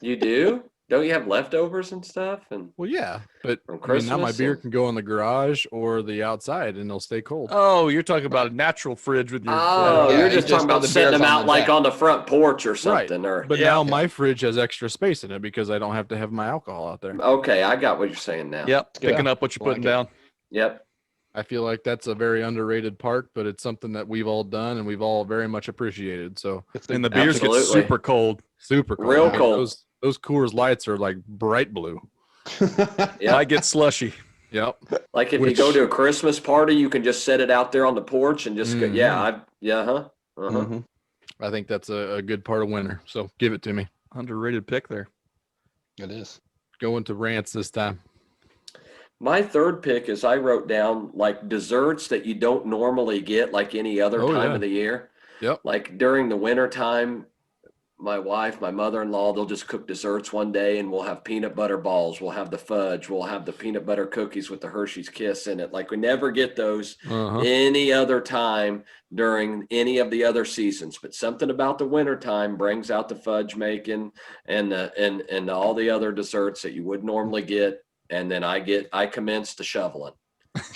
You do? Don't you have leftovers and stuff? And Well, yeah, but From I mean, now my Christmas beer and- can go in the garage or the outside, and they'll stay cold. Oh, you're talking about a natural fridge with your. oh, Yeah, you're you just just talking throw about the setting beers them on out the like deck. on the front porch or Right. something. Or But Yeah. now my fridge has extra space in it because I don't have to have my alcohol out there. okay, I got what you're saying now. Yep, Yeah. picking up what you're putting Like it. down. Yep. I feel like that's a very underrated part, but it's something that we've all done and we've all very much appreciated. So And the beers get Absolutely. super cold. super cold. Real Like, cold. Those Coors Lights are like bright blue. Yep. I get slushy. Yep. Like if you Which- go to a Christmas party, you can just set it out there on the porch and just go, Mhm. uh-huh. Mhm. I think that's a good part of winter. So give it to me. Underrated pick there. It is. Going to rants this time. My third pick is I wrote down like desserts that you don't normally get like any other Oh, time yeah. of the year. Yep. Like during the winter time, my wife, my mother-in-law, they'll just cook desserts one day and we'll have peanut butter balls. We'll have the fudge. We'll have the peanut butter cookies with the Hershey's Kiss in it. Like we never get those Uh-huh. any other time during any of the other seasons. But something about the winter time brings out the fudge making and and all the other desserts that you would normally get. And then I commence the shoveling.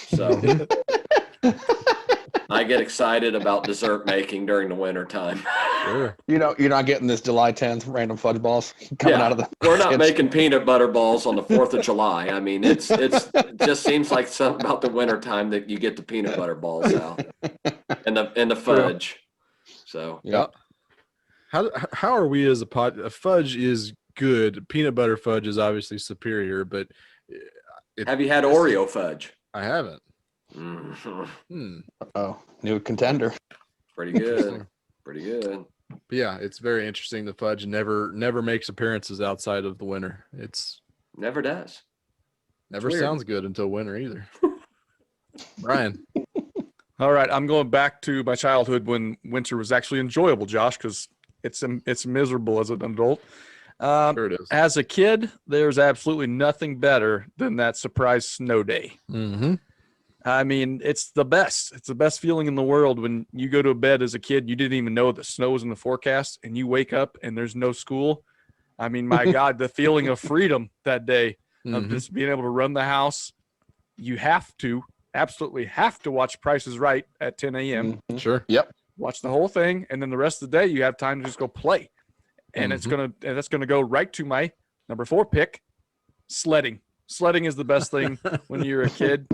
So I get excited about dessert making during the winter time. Sure. You're not getting this July 10th random fudge balls coming Yeah, out of the. We're not kitchen. making peanut butter balls on the 4th of July. I mean, it just seems like something about the winter time that you get the peanut butter balls out and the fudge. So Yep. How are we as a pod? Fudge is good. Peanut butter fudge is obviously superior, but have you had Oreo fudge? I haven't. Mhm. Oh, new contender. Pretty good. Pretty good. But yeah, it's very interesting. The fudge never makes appearances outside of the winter. It's Never does. never weird. sounds good until winter either. Brian. All right, I'm going back to my childhood when winter was actually enjoyable, Josh, because it's miserable as an adult. Sure it is. As a kid, there's absolutely nothing better than that surprise snow day. Mm-hmm. I mean, it's the best. It's the best feeling in the world when you go to bed as a kid. You didn't even know that snow was in the forecast, and you wake up and there's no school. I mean, my God, the feeling of freedom that day of Mhm. just being able to run the house. You absolutely have to watch Price is Right at 10 a.m. Mhm. Sure. Yep. Watch the whole thing, and then the rest of the day you have time to just go play. And that's gonna go right to my number 4 pick, sledding. Sledding is the best thing when you're a kid.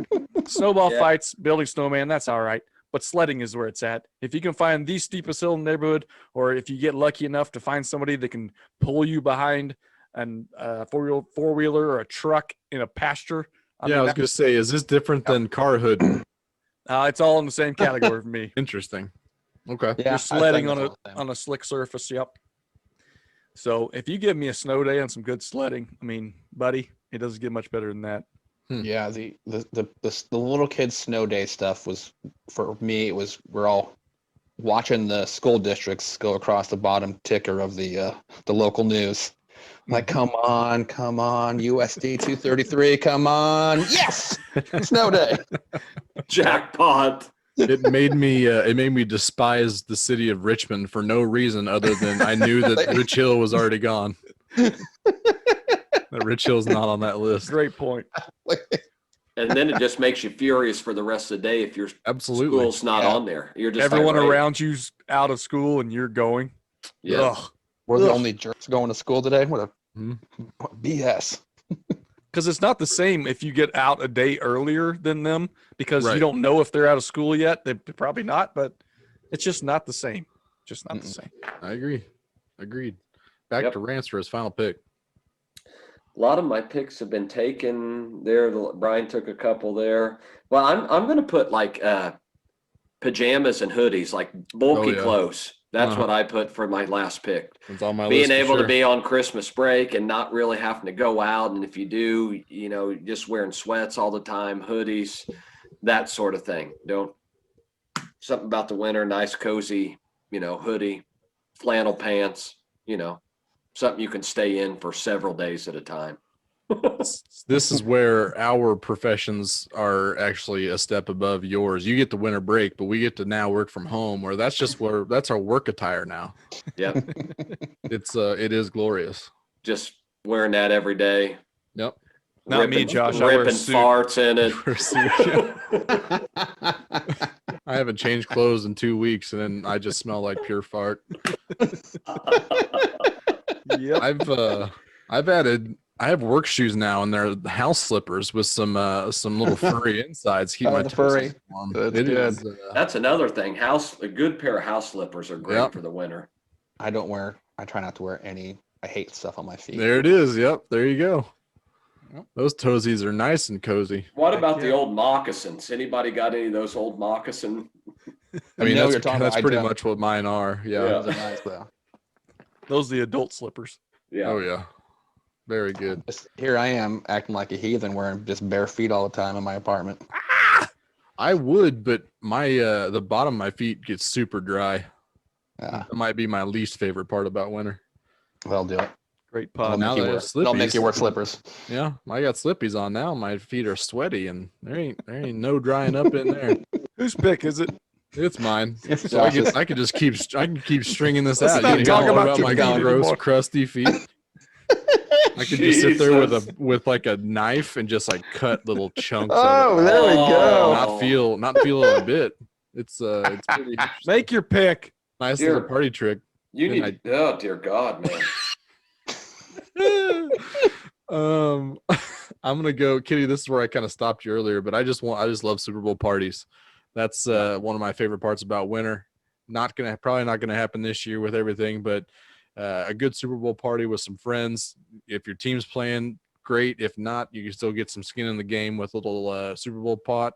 Snowball Yeah. fights, building snowman, that's all right. But sledding is where it's at. If you can find the steepest hill in the neighborhood, or if you get lucky enough to find somebody that can pull you behind a four-wheeler or a truck in a pasture. I was going to say, is this different than car hood? It's all in the same category for me. Interesting. Okay. Yeah, You're sledding I on think that's all the same. a slick surface. Yep. So if you give me a snow day and some good sledding, I mean, buddy, it doesn't get much better than that. Yeah, the little kids snow day stuff was, for me, it was, we're all watching the school districts go across the bottom ticker of the local news. Like, come on, USD 233, come on, yes, snow day. Jackpot. It made me despise the city of Richmond for no reason other than I knew that Rich Hill was already gone. That Rich Hill's not on that list. Great point. And then it just makes you furious for the rest of the day if your Absolutely. school's not Yeah. on there. You're just Everyone irate. around you's out of school and you're going. Yeah. Ugh. We're the Ugh. only jerks going to school today. What BS. Because it's not the same if you get out a day earlier than them because Right. you don't know if they're out of school yet. They're probably not, but it's just not the same. Just not the same. I agree. Agreed. Back Yep. to Rance for his final pick. A lot of my picks have been taken there. Brian took a couple there. Well, I'm going to put like pajamas and hoodies, like bulky yeah. clothes. That's Uh-huh. what I put for my last pick. It's on my Being list. for able sure. to be on Christmas break and not really having to go out. And if you do, just wearing sweats all the time, hoodies, that sort of thing. Something about the winter, nice, cozy, hoodie, flannel pants, something you can stay in for several days at a time. This is where our professions are actually a step above yours. You get the winter break, but we get to now work from home, where that's our work attire now. Yep. It is glorious. Just wearing that every day. Yep. Not me, Josh. I wear a Ripping suit. farts in it. I haven't changed clothes in 2 weeks, and then I just smell like pure fart. Yep. I have work shoes now, and they're house slippers with some little furry insides. Keep my the toes furry. warm. That's It good. is, That's another thing. A good pair of house slippers are great Yep. for the winter. I try not to wear any. I hate stuff on my feet. there it is. Yep, there you go. Those toesies are nice and cozy. What about the old moccasins? Anybody got any of those old moccasin? I mean, know what that's you're talking about. I pretty don't. much what mine are. Yeah. Yeah. Those are nice though. Those are the adult slippers. Yeah. Oh yeah. Very good. Here I am acting like a heathen, wearing just bare feet all the time in my apartment. I would, but my the bottom of my feet gets super dry. That might be my least favorite part about winter. They'll do it. Great They'll pod. now make, you they wear, have they'll make you slippies. wear slippers. Yeah, I got slippies on now. My feet are sweaty, and there ain't no drying up in there. Whose pick is it? It's mine. It's So I Josh's. can keep stringing this Let's out. not You talk know all about your my feet gross, anymore. crusty feet. I could just sit there Jesus. with like a knife and just like cut little chunks. Oh, of it. there we go. Not feel it a bit. It's pretty interesting. Make your pick. Nice Dear. little party trick. You And need. Oh dear God, man. I'm gonna go, Kitty. This is where I kind of stopped you earlier, but I just love Super Bowl parties. That's one of my favorite parts about winter. Probably not gonna happen this year with everything, but a good Super Bowl party with some friends. If your team's playing, great. If not, you can still get some skin in the game with a little Super Bowl pot.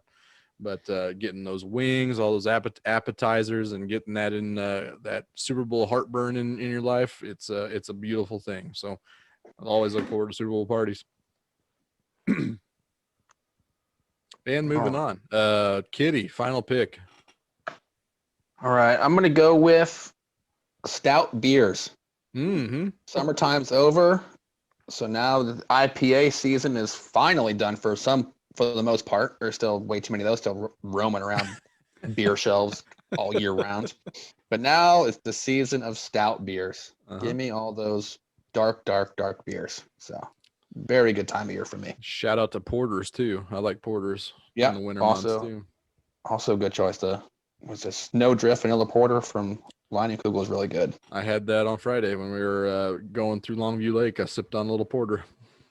But getting those wings, all those appetizers, and getting that in that Super Bowl heartburn in your life, it's a beautiful thing. So I always look forward to Super Bowl parties. And moving on, Kitty, final pick. All right, I'm gonna go with stout beers. Mm-hmm. Summertime's over, so now the IPA season is finally done for the most part. There's still way too many of those still roaming around beer shelves all year round. But now it's the season of stout beers. Give me all those dark beers. So very good time of year for me. Shout out to porters too. I like porters. Yeah, in the winter months too. Also good choice. Was this Snowdrift Vanilla Porter from Leinenkugel is really good. I had that on Friday when we were going through Longview Lake. I sipped on a little porter.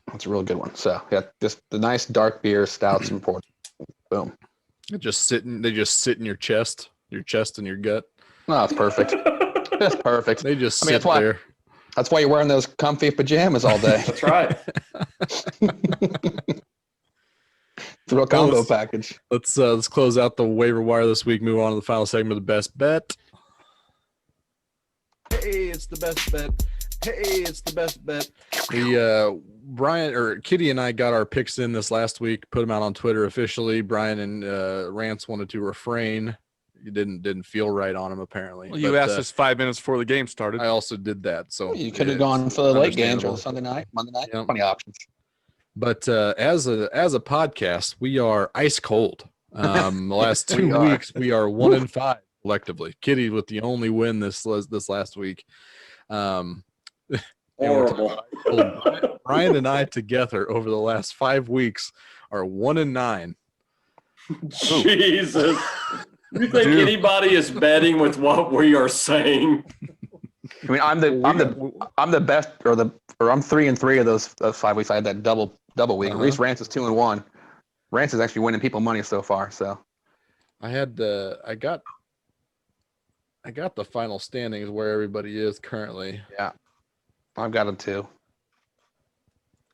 That's a real good one. So yeah, just the nice dark beer, stouts and porter. Boom. They just sit in your chest and your gut. No, it's perfect. It's perfect. They just sit there. That's why you're wearing those comfy pajamas all day. That's right. Through a combo package. Let's close out the waiver wire this week. Move on to the final segment of the best bet. Hey, it's the best bet. Hey, it's the best bet. Brian or Kitty and I got our picks in this last week. Put them out on Twitter officially. Brian and Rance wanted to refrain. You didn't feel right on him apparently. Well, you asked us 5 minutes before the game started. I also did that. So you could have gone for the late games or Sunday night, Monday night. Yep. Plenty of options. But as a podcast, we are ice cold. The last 2 weeks, we are 1-5 collectively. Kitty with the only win this last week. Horrible. Brian and I together over the last 5 weeks are 1-9. Jesus. You think anybody is betting with what we are saying? I mean, I'm the best, or I'm 3-3 of those 5 weeks. I had that double week. At least Rance is 2-1. Rance is actually winning people money so far. So I got the final standings where everybody is currently. Yeah, I've got them too.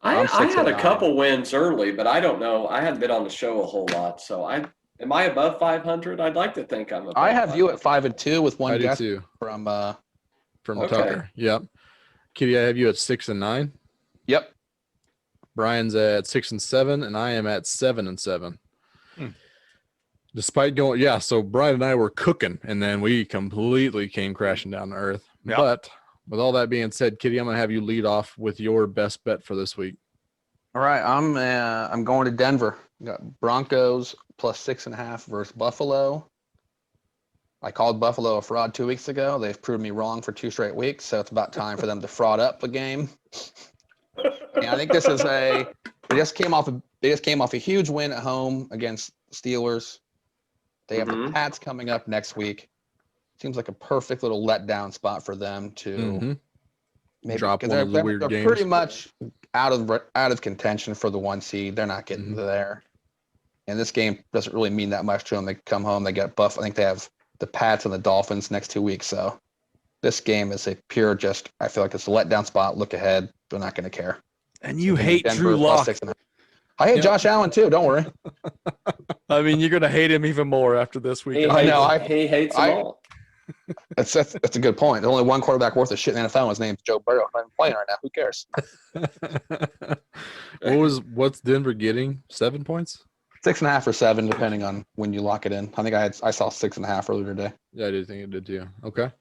I had a couple wins early, but I don't know. I hadn't been on the show a whole lot, so am I above 500? I'd like to think I'm above. I have you at 5-2 with one guest from Tucker. Yep. Kitty, I have you at 6-9. Yep. Brian's at 6-7, and I am at 7-7. Despite going, so Brian and I were cooking, and then we completely came crashing down to earth. Yep. But with all that being said, Kitty, I'm gonna have you lead off with your best bet for this week. All right, I'm going to Denver. Got Broncos plus 6.5 versus Buffalo. I called Buffalo a fraud 2 weeks ago. They've proved me wrong for 2 straight weeks, so it's about time for them to fraud up the game. And I think this is they just came off a huge win at home against Steelers. They have the Pats coming up next week. Seems like a perfect little letdown spot for them to maybe drop one of the weird games. They're pretty much out of contention for the 1 seed. They're not getting there. And this game doesn't really mean that much to them. They come home, they get buff. I think they have the Pats and the Dolphins next 2 weeks. So this game is a pure I feel like it's a letdown spot. Look ahead. They're not going to care. And you hate Drew Lock. I hate Josh Allen too. Don't worry. I mean, you're going to hate him even more after this week. I know. He hates them all. That's a good point. There's only one quarterback worth of shit in the NFL. And his name's Joe Burrow. I'm playing right now. Who cares? What's Denver getting? 7 points? 6.5 or 7, depending on when you lock it in. I think I saw 6.5 earlier today. Yeah, I did think it did too. Okay.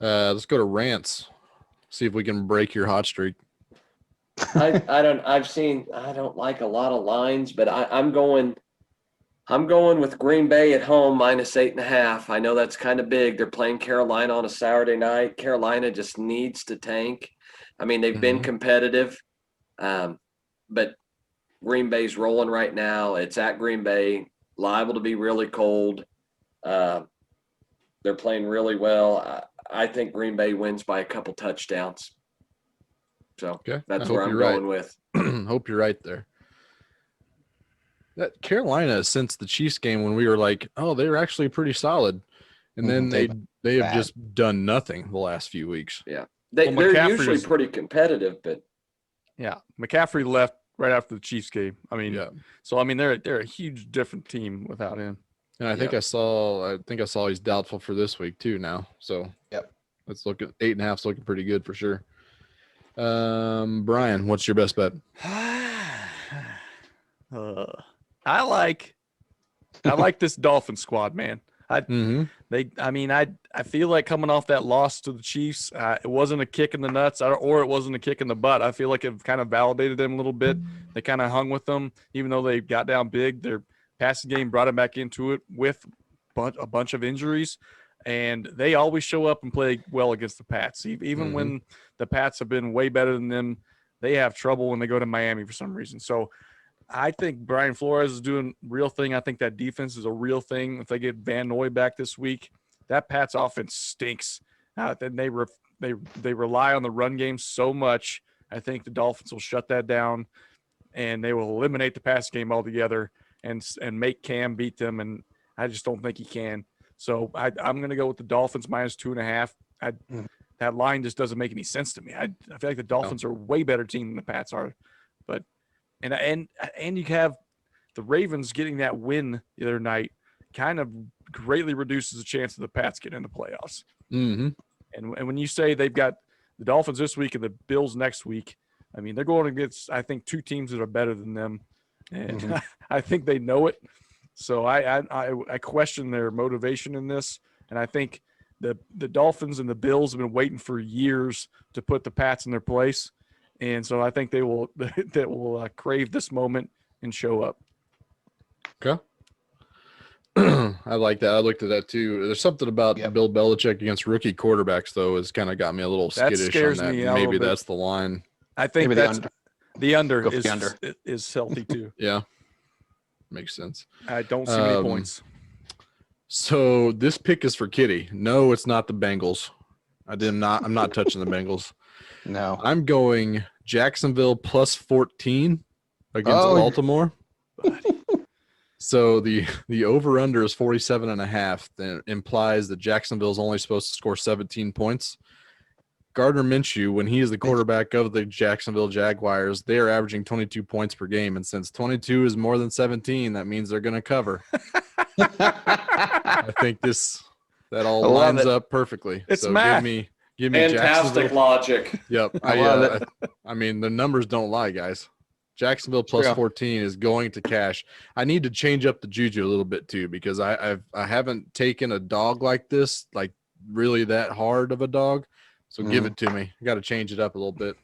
Let's go to Rance. See if we can break your hot streak. I don't like a lot of lines, but I'm going with Green Bay at home minus 8.5. I know that's kind of big. They're playing Carolina on a Saturday night. Carolina just needs to tank. I mean, they've been competitive, but Green Bay's rolling right now. It's at Green Bay, liable to be really cold. They're playing really well. I think Green Bay wins by a couple touchdowns. So that's where I'm going with. Hope you're right there. That Carolina, since the Chiefs game, when we were like, oh, they're actually pretty solid, and then they have just done nothing the last few weeks. Yeah, they're usually pretty competitive, but yeah, McCaffrey left right after the Chiefs game. I mean, Yeah. so I mean they're a huge different team without him. And I think I saw he's doubtful for this week too now. So Yep. let's look at 8.5 is looking pretty good for sure. Brian, what's your best bet? I like this Dolphin squad, man. I feel like coming off that loss to the Chiefs, it wasn't a kick in the nuts or it wasn't a kick in the butt. I feel like it kind of validated them a little bit. They kind of hung with them, even though they got down big. Their passing game brought them back into it with a bunch of injuries, and they always show up and play well against the Pats. Even when the Pats have been way better than them, they have trouble when they go to Miami for some reason. So I think Brian Flores is doing real thing. I think that defense is a real thing. If they get Van Noy back this week, that Pats offense stinks. Then they rely on the run game so much. I think the Dolphins will shut that down, and they will eliminate the pass game altogether and make Cam beat them. And I just don't think he can. So I'm going to go with the Dolphins minus 2.5. That line just doesn't make any sense to me. I feel like the Dolphins are a way better team than the Pats are, but. And you have the Ravens getting that win the other night kind of greatly reduces the chance of the Pats getting in the playoffs. Mm-hmm. And when you say they've got the Dolphins this week and the Bills next week, I mean, they're going against, I think, two teams that are better than them. And I think they know it. So I question their motivation in this. And I think the Dolphins and the Bills have been waiting for years to put the Pats in their place. And so I think they will crave this moment and show up. Okay. I like that. I looked at that too. There's something about Bill Belichick against rookie quarterbacks, though, has kind of got me a little skittish. That scares on that. me. Maybe that's the line. I think maybe the under under is healthy too. Yeah, makes sense. I don't see many points. So this pick is for Kitty. No, it's not the Bengals. I'm not touching the Bengals. No, I'm going Jacksonville plus 14 against Baltimore. So the over-under is 47.5. That implies that Jacksonville is only supposed to score 17 points. Gardner Minshew, when he is the quarterback of the Jacksonville Jaguars, they are averaging 22 points per game. And since 22 is more than 17, that means they're going to cover. I think that all lines up perfectly. It's so math. Give me fantastic logic. Yep. I mean, the numbers don't lie, guys. Jacksonville plus 14 is going to cash. I need to change up the juju a little bit too, because I haven't taken a dog like this, like really that hard of a dog. So give it to me. I got to change it up a little bit.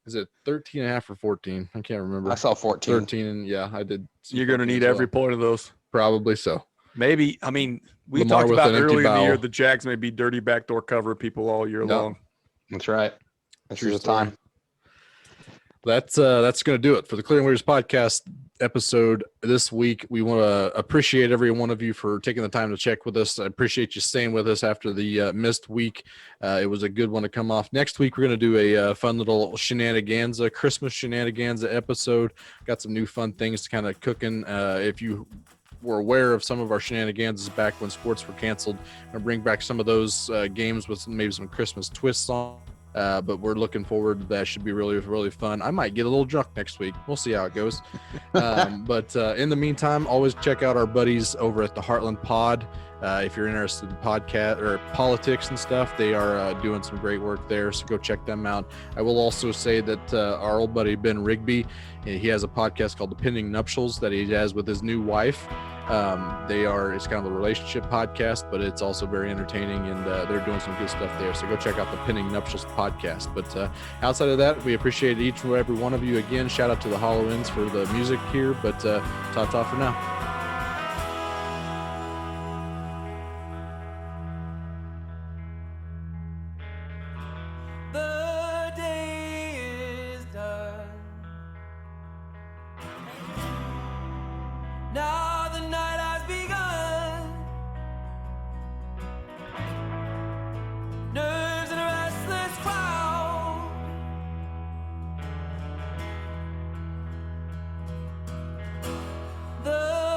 Is it 13.5 or 14? I can't remember. I saw 14. 13, and yeah, I did. You're going to need every point of those. Probably so. Maybe. I mean, we Lamar talked with about an empty earlier in the year bowel. the Jags may be dirty backdoor cover people all year long. That's right. This True is the story. time. That's going to do it for the Clearing Waivers podcast episode this week. We want to appreciate every one of you for taking the time to check with us. I appreciate you staying with us after the missed week. It was a good one to come off. Next week, we're going to do a fun little Christmas shenaniganza episode. Got some new fun things to kind of cooking. If you were aware of some of our shenanigans back when sports were canceled, and bring back some of those games with maybe some Christmas twists on. But we're looking forward to that. Should be really, really fun. I might get a little drunk next week. We'll see how it goes. But in the meantime, always check out our buddies over at the Heartland Pod. If you're interested in podcast or politics and stuff, they are doing some great work there. So go check them out. I will also say that our old buddy Ben Rigby, he has a podcast called The Pending Nuptials that he has with his new wife. It's kind of a relationship podcast, but it's also very entertaining, and they're doing some good stuff there. So go check out the Pending Nuptials podcast. But outside of that, we appreciate each and every one of you. Again, shout out to the Hollow-Ins for the music here, but ta-ta for now. The day is done. Now the night has begun. Nerves in a restless crowd. The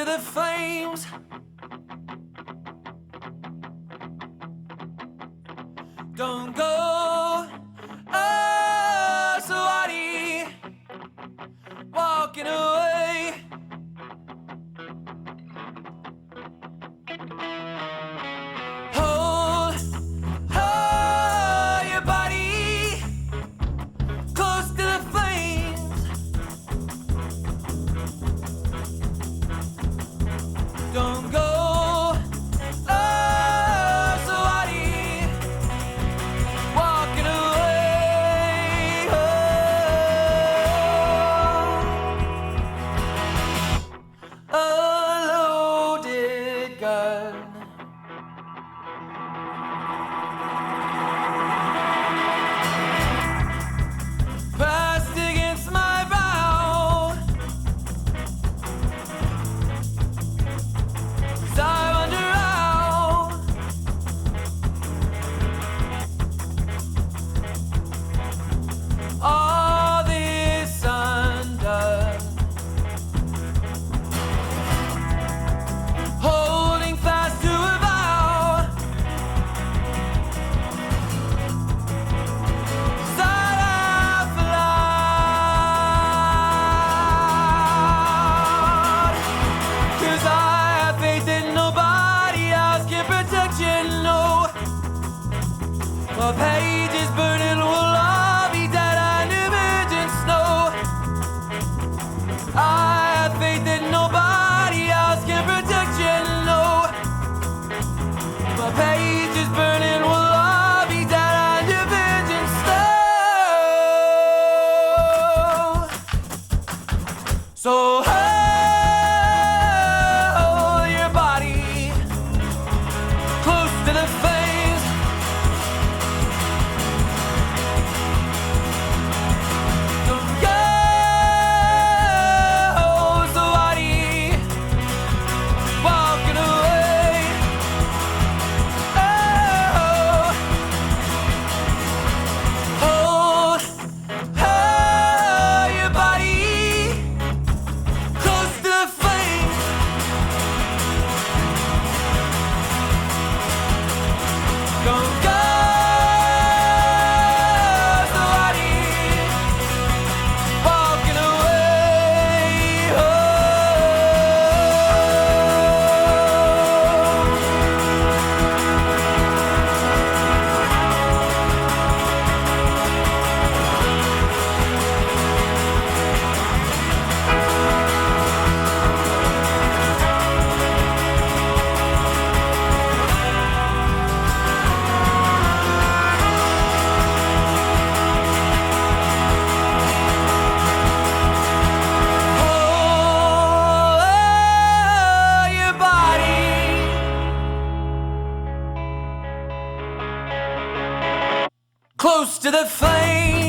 to the flames. Don't go, oh, somebody walking away. Hold your body close to the flames. Don't go, oh, somebody walking away. Oh, a loaded gun. Pressed against my brow, 'cause I wonder how all this undone. Holding fast to a vow, 'cause I laugh aloud. 'Cause I have faith that nobody else can protect you, no. The pages burning will all be dead under virgin snow. I have faith that nobody else can protect you, no. The pages burning will all be dead under virgin snow. So hold your body close to the flames. Don't go, somebody walking away. Oh, hold your body close to the flames. Don't go, somebody walking away. Oh. Hold your body close to the flame.